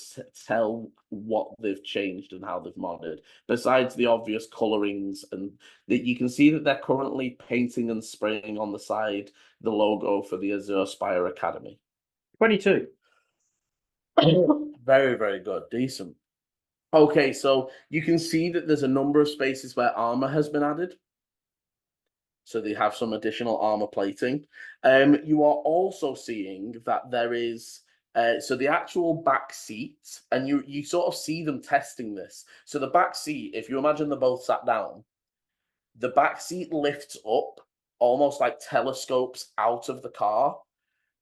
tell what they've changed and how they've modded, besides the obvious colorings, and that you can see that they're currently painting and spraying on the side the logo for the Azure Spire Academy. 22. Very, very good. Decent. Okay, so you can see that there's a number of spaces where armor has been added. So they have some additional armor plating. You are also seeing that there is so the actual back seat, and you sort of see them testing this. So the back seat, if you imagine they're both sat down, the back seat lifts up, almost like telescopes out of the car,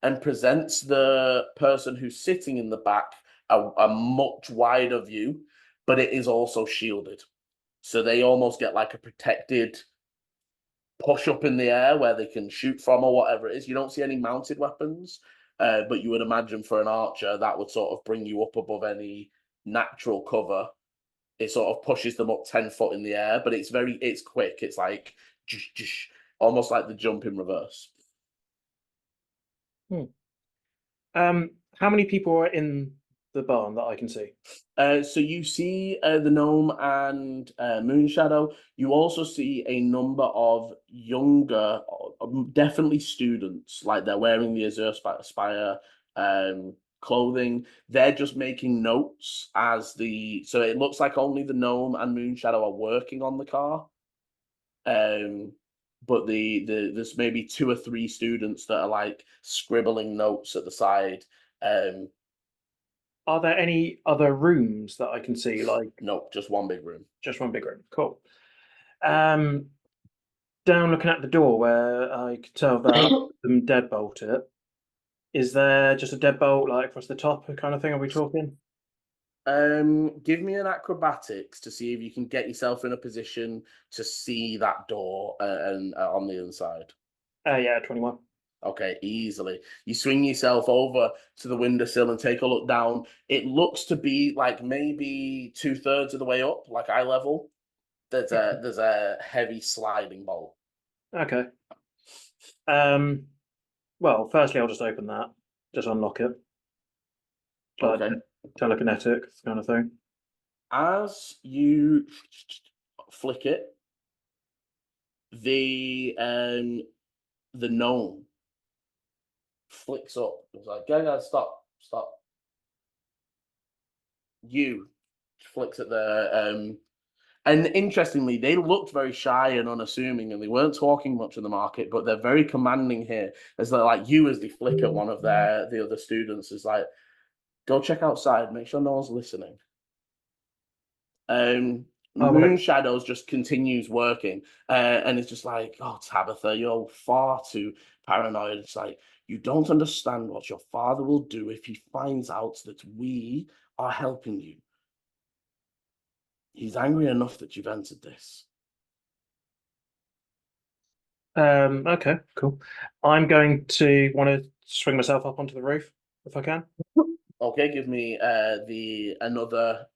and presents the person who's sitting in the back a much wider view, but it is also shielded. So they almost get like a protected push up in the air where they can shoot from or whatever it is. You don't see any mounted weapons, but you would imagine for an archer that would sort of bring you up above any natural cover. It sort of pushes them up 10 foot in the air, but it's quick. It's like almost like the jump in reverse. How many people are in the barn that I can see? So you see the gnome and Moonshadow. You also see a number of younger, definitely students, like they're wearing the Azure Spire clothing. They're just making notes so it looks like only the gnome and Moonshadow are working on the car. But there's maybe 2 or 3 students that are like scribbling notes at the side. Are there any other rooms that I can see? Like, No, just one big room. just one big room. Cool. Down looking at the door where I could tell that them deadbolt it. Is there just a deadbolt like across the top kind of thing? Are we talking? Give me an acrobatics to see if you can get yourself in a position to see that door and on the inside. Yeah, 21. Okay, easily. You swing yourself over to the windowsill and take a look down. It looks to be like maybe 2/3 of the way up, like eye level. There's a heavy sliding bolt. Okay. Well, firstly, I'll just open that, just unlock it. Like Okay. telekinetic kind of thing. As you flick it, the gnome flicks up. It's like, guys, stop. You flicks at the and interestingly, they looked very shy and unassuming, and they weren't talking much in the market, but they're very commanding here. As they're like you, as they flick at one of the other students, is like, go check outside, make sure no one's listening. Oh, Moon right. Shadows just continues working, and it's just like, oh, Tabitha, you're far too paranoid. It's like, you don't understand what your father will do if he finds out that we are helping you. He's angry enough that you've entered this. Okay, cool. I'm going to want to swing myself up onto the roof if I can. Okay, give me another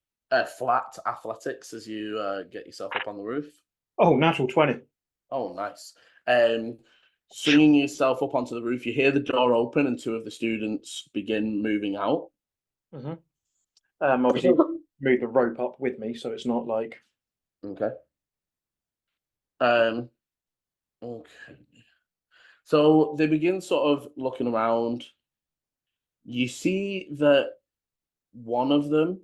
flat athletics as you get yourself up on the roof. Oh, natural 20. Oh, nice. Swinging yourself up onto the roof, you hear the door open and two of the students begin moving out. Mm-hmm. Obviously, move the rope up with me, so it's not like. Okay. Okay. So they begin sort of looking around. You see that one of them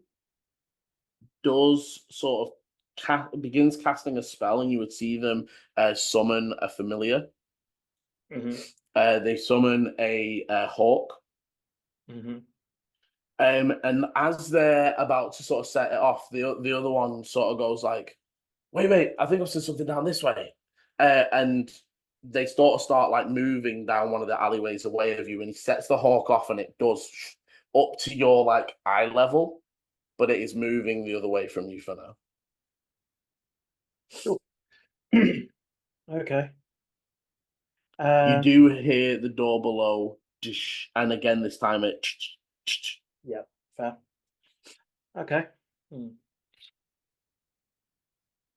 does sort of begins casting a spell, and you would see them summon a familiar. Mm-hmm. They summon a hawk. Mm-hmm. And as they're about to sort of set it off, the other one sort of goes like, wait, I think I've seen something down this way. And they sort of start like moving down one of the alleyways away of you, and he sets the hawk off, and it does up to your like eye level, but it is moving the other way from you for now. Sure. Okay. You do hear the door below, and again this time it. Yeah, fair. Okay.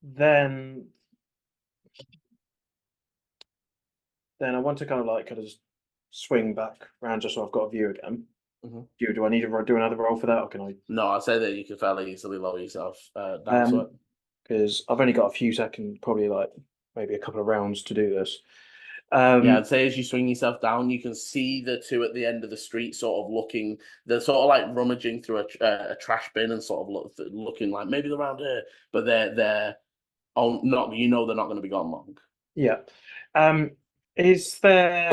Then I want to kind of just swing back around just so I've got a view again. Mhm. Do I need to do another roll for that, or can I? No, I'd say that you can fairly easily lower yourself down to it. Because I've only got a few seconds, probably like maybe a couple of rounds to do this. Yeah, I'd say as you swing yourself down, you can see the two at the end of the street sort of looking, they're sort of like rummaging through a trash bin and sort of looking like maybe they're around here, but they're not, you know, they're not going to be gone long. Yeah. Is there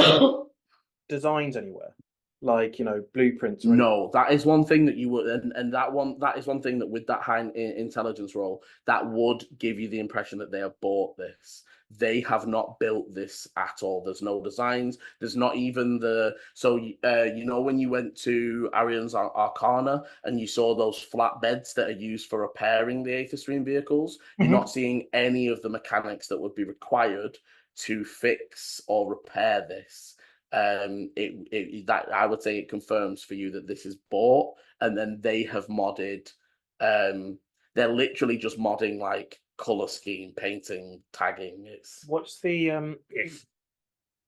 designs anywhere? Like, blueprints or anything? No, that is one thing that you would, and that is one thing that with that high intelligence roll, that would give you the impression that they have bought this. They have not built this at all. There's no designs. There's not even when you went to Arian's Arcana and you saw those flat beds that are used for repairing the Aether Stream vehicles, you're not seeing any of the mechanics that would be required to fix or repair this. That I would say it confirms for you that this is bought, and then they have modded. They're literally just modding like color scheme, painting, tagging. It's What's the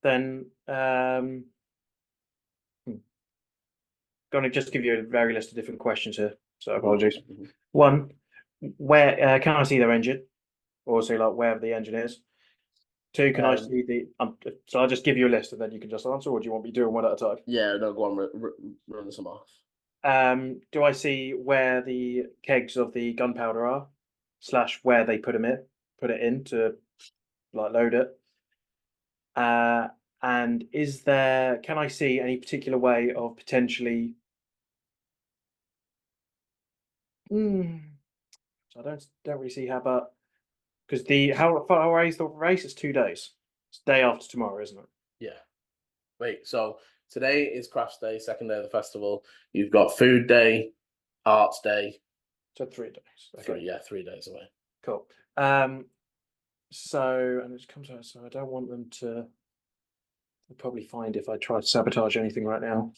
then going to just give you a very list of different questions here, so apologies. One, where can I see their engine, or say like wherever the engine is? Two, can I see the? So I'll just give you a list and then you can just answer, or do you want me doing one at a time? Yeah, no, go on, run some off. Do I see where the kegs of the gunpowder are, / where they put it in to like load it? And can I see any particular way of potentially? So I don't really see how, but because how far away is the race? It's 2 days. It's day after tomorrow, isn't it? Yeah. Wait, so today is Crafts Day, second day of the festival. You've got Food Day, Arts Day. So 3 days. Okay. 3 days away. Cool. So, and it comes out, so I don't want them to. They'll probably find if I try to sabotage anything right now.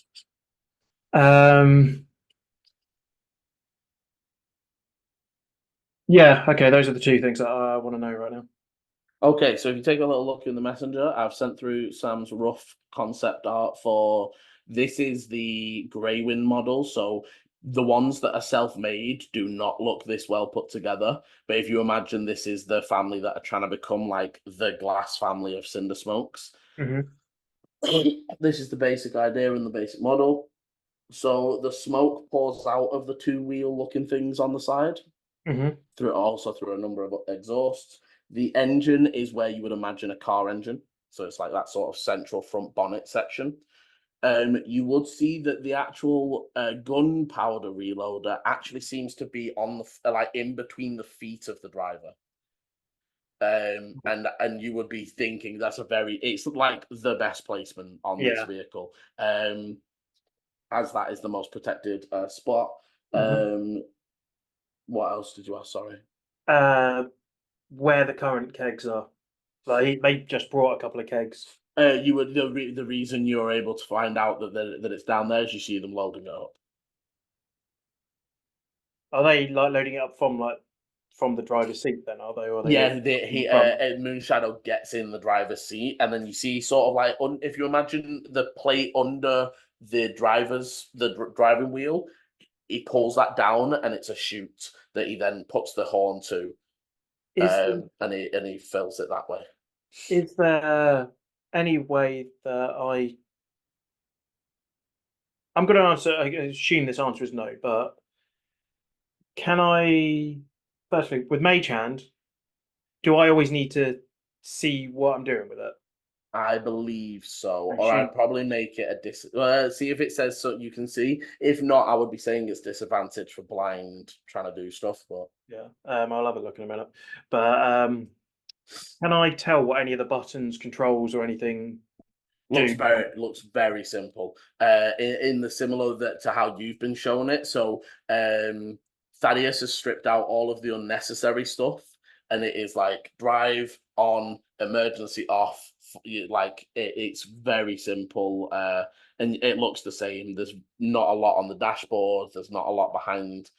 Yeah, okay, those are the two things that I want to know right now. Okay, so if you take a little look in the messenger, I've sent through Sam's rough concept art for this is the Greywind model. So the ones that are self-made do not look this well put together. But if you imagine this is the family that are trying to become like the glass family of Cinder Smokes. This is the basic idea and the basic model. So the smoke pours out of the two wheel looking things on the side, through a number of exhausts. The engine is where you would imagine a car engine. So it's like that sort of central front bonnet section. You would see that the actual gunpowder reloader actually seems to be on the like in between the feet of the driver. And you would be thinking it's like the best placement on this vehicle. As that is the most protected spot. What else did you ask? Sorry. Where the current kegs are. Like they just brought a couple of kegs. You would the reason you're able to find out that it's down there is you see them loading it up. Are they like loading it up from the driver's seat then? Are they? Or are they Yeah, in front? Moonshadow gets in the driver's seat, and then you see sort of like if you imagine the plate under the driving wheel, he pulls that down, and it's a chute that he then puts the horn to, and he fills it that way. Is there any way that I'm going to answer? I assume this answer is no, but can I? Firstly, with Mage Hand, do I always need to see what I'm doing with it? I believe so, I or I'd assume- probably make it a see if it says so you can see. If not, I would be saying it's disadvantage for blind trying to do stuff. But Yeah, I'll have a look in a minute. But can I tell what any of the buttons, controls, or anything do? looks very simple. In the similar to how you've been shown it. So Thaddeus has stripped out all of the unnecessary stuff, and it is like drive on, emergency off. Like it's very simple, and it looks the same. There's not a lot on the dashboard. There's not a lot behind.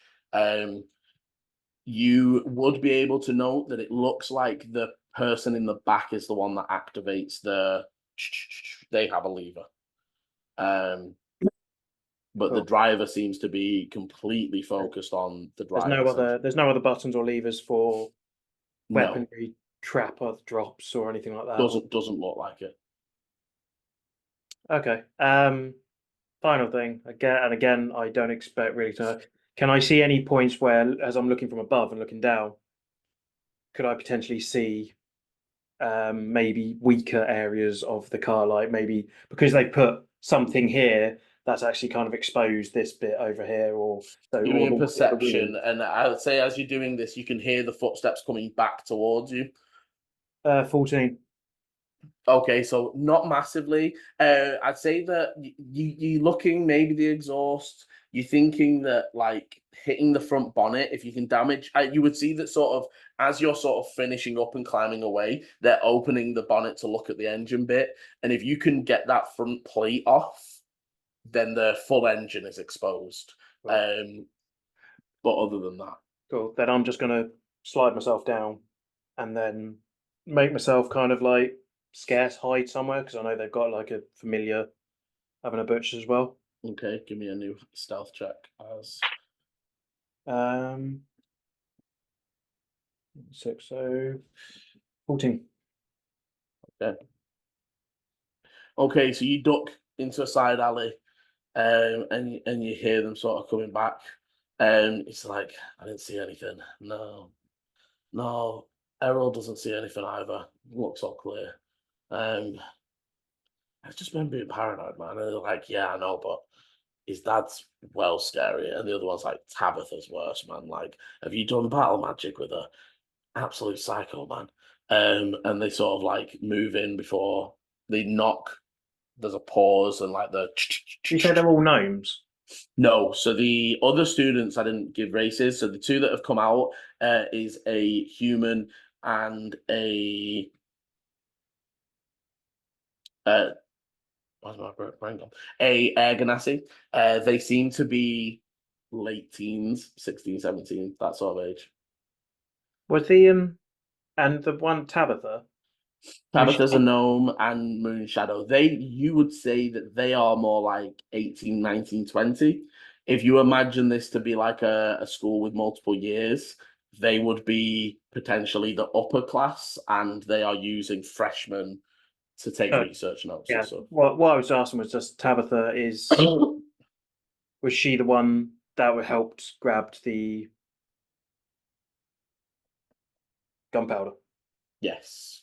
You would be able to note that it looks like the person in the back is the one that activates they have a lever. But the driver seems to be completely focused on the driver. There's no other buttons or levers for No, weaponry, trap or drops or anything like that. doesn't look like it. Okay. Final thing again, I don't expect really to. Can I see any points where, as I'm looking from above and looking down, could I potentially see maybe weaker areas of the car, like maybe because they put something here that's actually kind of exposed this bit over here, or so. Give me a perception, and I would say as you're doing this, you can hear the footsteps coming back towards you. 14. Okay, so not massively. I'd say that you looking maybe the exhaust. You're thinking that like hitting the front bonnet, if you can damage, you would see that sort of as you're sort of finishing up and climbing away, they're opening the bonnet to look at the engine bit, and if you can get that front plate off, then the full engine is exposed. Right. But other than that, Cool. Then I'm just gonna slide myself down, and then make myself kind of like scarce hide somewhere because I know they've got like a familiar having a butcher as well. okay, give me a new stealth check as 6, so 14. Okay, so you duck into a side alley, and you hear them sort of coming back. It's like I didn't see anything. No, Errol doesn't see anything either. Looks all clear. I've just been being paranoid, man. And they're like, yeah, I know, but his dad's well scary, and the other one's like Tabitha's worse, man. Like, have you done battle magic with her? Absolute psycho, man. And they sort of like move in before they knock. There's a pause and like the. You say they're all gnomes? No, so the other students I didn't give races. So the two that have come out is a human and a where's my brain gone? A air ganassi. They seem to be late teens, 16, 17, that sort of age. Was the and the one Tabitha? Tabitha's a gnome and Moonshadow. You would say that they are more like 18, 19, 20. If you imagine this to be like a school with multiple years, they would be potentially the upper class, and they are using freshmen to take research notes and stuff. What I was asking was just Tabitha was she the one that helped grab the gunpowder? Yes.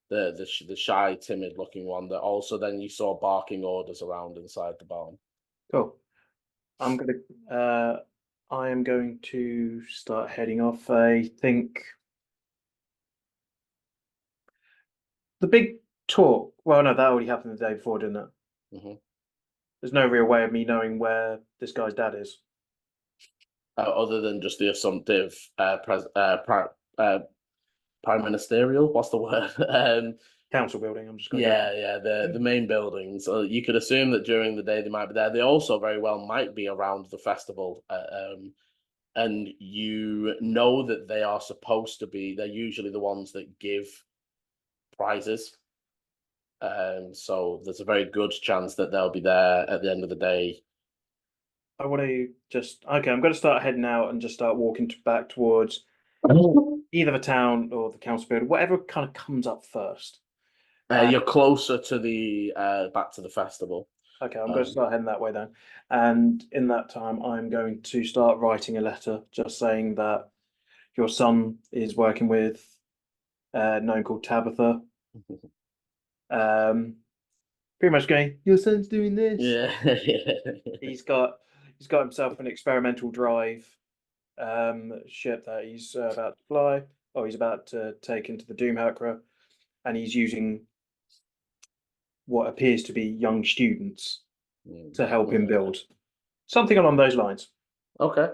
the shy, timid looking one that also then you saw barking orders around inside the barn. Cool. I am going to start heading off. I think the big talk. Well, no, that already happened the day before, didn't it? Mm-hmm. There's no real way of me knowing where this guy's dad is. Other than just the assumptive prime ministerial. What's the word? Council building. I'm just going. Yeah, the main buildings. So you could assume that during the day they might be there. They also very well might be around the festival. And you know that they are supposed to be. They're usually the ones that give prizes. So there's a very good chance that they'll be there at the end of the day. I want to just okay. I'm going to start heading out and just start walking back towards either the town or the council building, whatever kind of comes up first. You're closer to the back to the festival. Okay, I'm going to start heading that way then. And in that time, I'm going to start writing a letter just saying that your son is working with a gnome called Tabitha. Pretty much going, your son's doing this. Yeah. He's got himself an experimental drive ship that he's about to fly, or he's about to take into the Doomhakré, and he's using what appears to be young students to help him build something along those lines. Okay.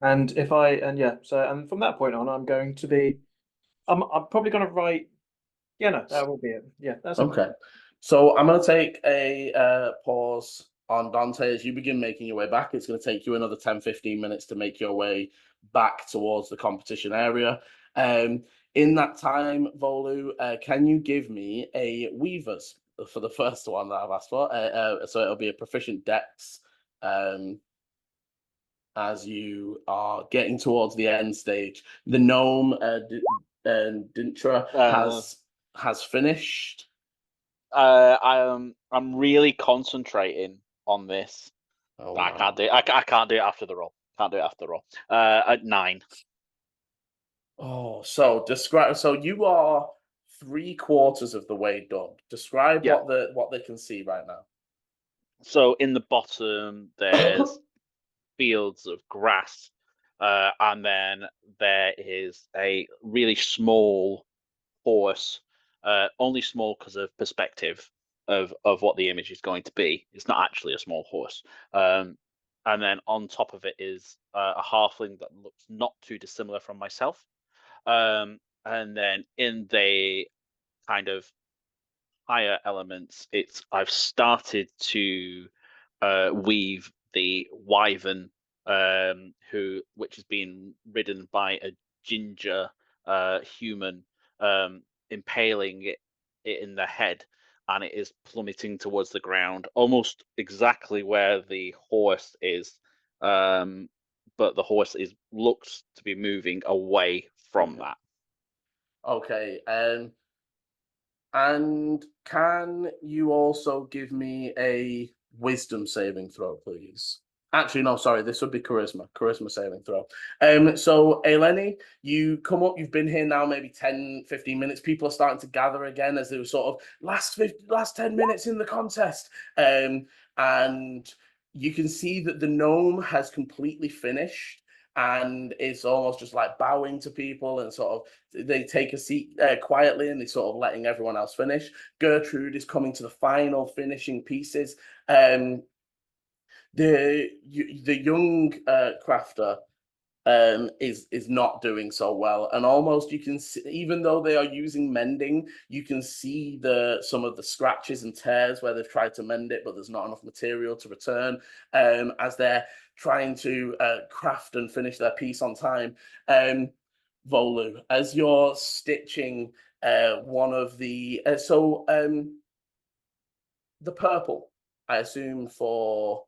And and from that point on, I'm going to be, I'm probably going to write. Yeah, no, that will be it. Yeah, that's okay. So I'm going to take a pause on Dante as you begin making your way back. It's going to take you another 10-15 minutes to make your way back towards the competition area. In that time, Volu, can you give me a weavers for the first one that I've asked for? So it'll be a proficient dex as you are getting towards the end stage. The gnome Dintra has finished. I'm really concentrating on this. Oh, I can't do it. I can't do it after the roll. Can't do it after the roll. At 9. Oh, so describe. So you are 3/4 of the way done. Describe what they can see right now. So in the bottom, there's fields of grass, and then there is a really small horse. Only small because of perspective of what the image is going to be. It's not actually a small horse. And then on top of it is a halfling that looks not too dissimilar from myself. And then in the kind of higher elements, I've started to weave the wyvern, which has been ridden by a ginger human, impaling it in the head, and it is plummeting towards the ground, almost exactly where the horse is. But the horse looks to be moving away from that. Okay. And can you also give me a wisdom saving throw, please? Actually, no, sorry, this would be charisma saving throw. So Eleni, you come up, you've been here now maybe 10-15 minutes. People are starting to gather again as they were sort of last 10 minutes in the contest. And you can see that the gnome has completely finished and it's almost just like bowing to people and sort of they take a seat quietly and they're sort of letting everyone else finish. Gertrude is coming to the final finishing pieces. The young crafter is not doing so well, and almost you can see, even though they are using mending, you can see some of the scratches and tears where they've tried to mend it, but there's not enough material to return as they're trying to craft and finish their piece on time. Volu, as you're stitching one of the the purple, I assume for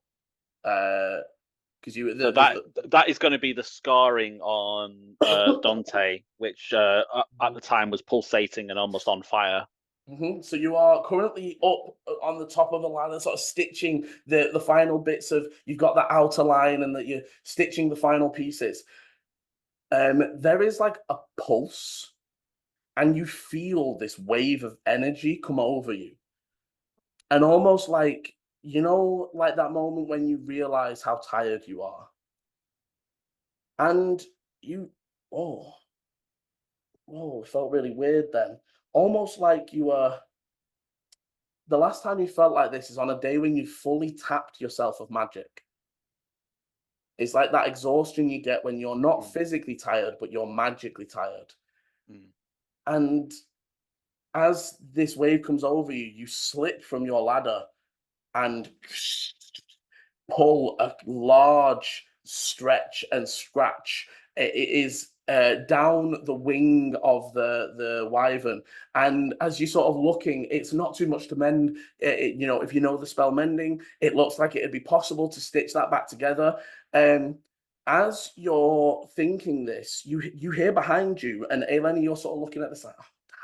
because that is going to be the scarring on Dante, which at the time was pulsating and almost on fire. Mm-hmm. So you are currently up on the top of the ladder, sort of stitching the final bits of. You've got that outer line, and that you're stitching the final pieces. There is like a pulse and you feel this wave of energy come over you. And almost like, like that moment when you realize how tired you are. And you, oh, it felt really weird then. Almost like you were, the last time you felt like this is on a day when you fully tapped yourself of magic. It's like that exhaustion you get when you're not physically tired, but you're magically tired. And as this wave comes over you, you slip from your ladder and pull a large stretch and scratch. It is down the wing of the wyvern, and as you're sort of looking, it's not too much to mend. If you know the spell mending, it looks like it'd be possible to stitch that back together. As you're thinking this, you hear behind you, and Eleni, you're sort of looking at this like, oh, damn.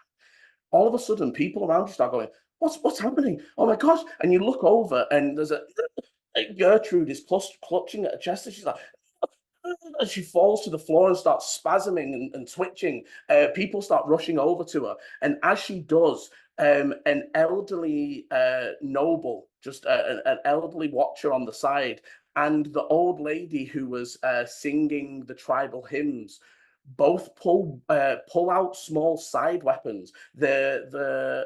All of a sudden, people around you start going, what's happening? Oh my gosh. And you look over, and there's Gertrude is clutching at her chest, and she's like, and she falls to the floor and starts spasming and twitching. People start rushing over to her, and as she does, an elderly noble, just an elderly watcher on the side, and the old lady who was singing the tribal hymns, both pull out small side weapons. The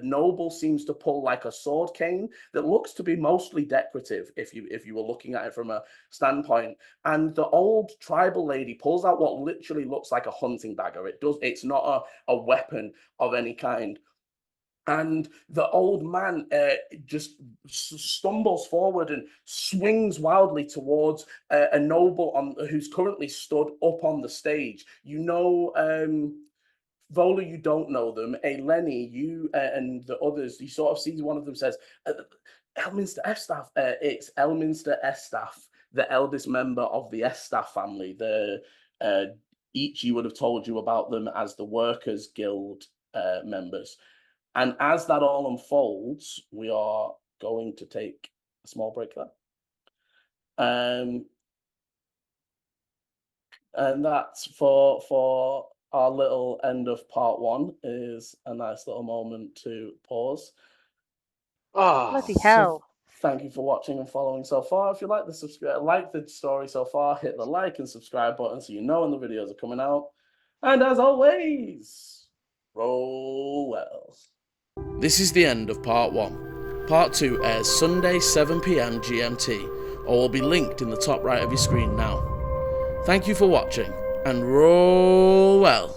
noble seems to pull like a sword cane that looks to be mostly decorative if you were looking at it from a standpoint, and the old tribal lady pulls out what literally looks like a hunting dagger. It's not a weapon of any kind. And the old man just stumbles forward and swings wildly towards a noble who's currently stood up on the stage. Volu, you don't know them. Eleni, you and the others, you sort of see one of them says, Elminster Estaff. It's Elminster Estaff, the eldest member of the Estaff family. Each you would have told you about them as the Workers' Guild members. And as that all unfolds, we are going to take a small break there. And that's for our little end of part one, is a nice little moment to pause. Bloody hell. Thank you for watching and following so far. If you like the story so far, hit the like and subscribe button so you know when the videos are coming out. And as always, roll well. This is the end of part one. Part two airs Sunday 7 PM GMT, or will be linked in the top right of your screen now. Thank you for watching, and roll well.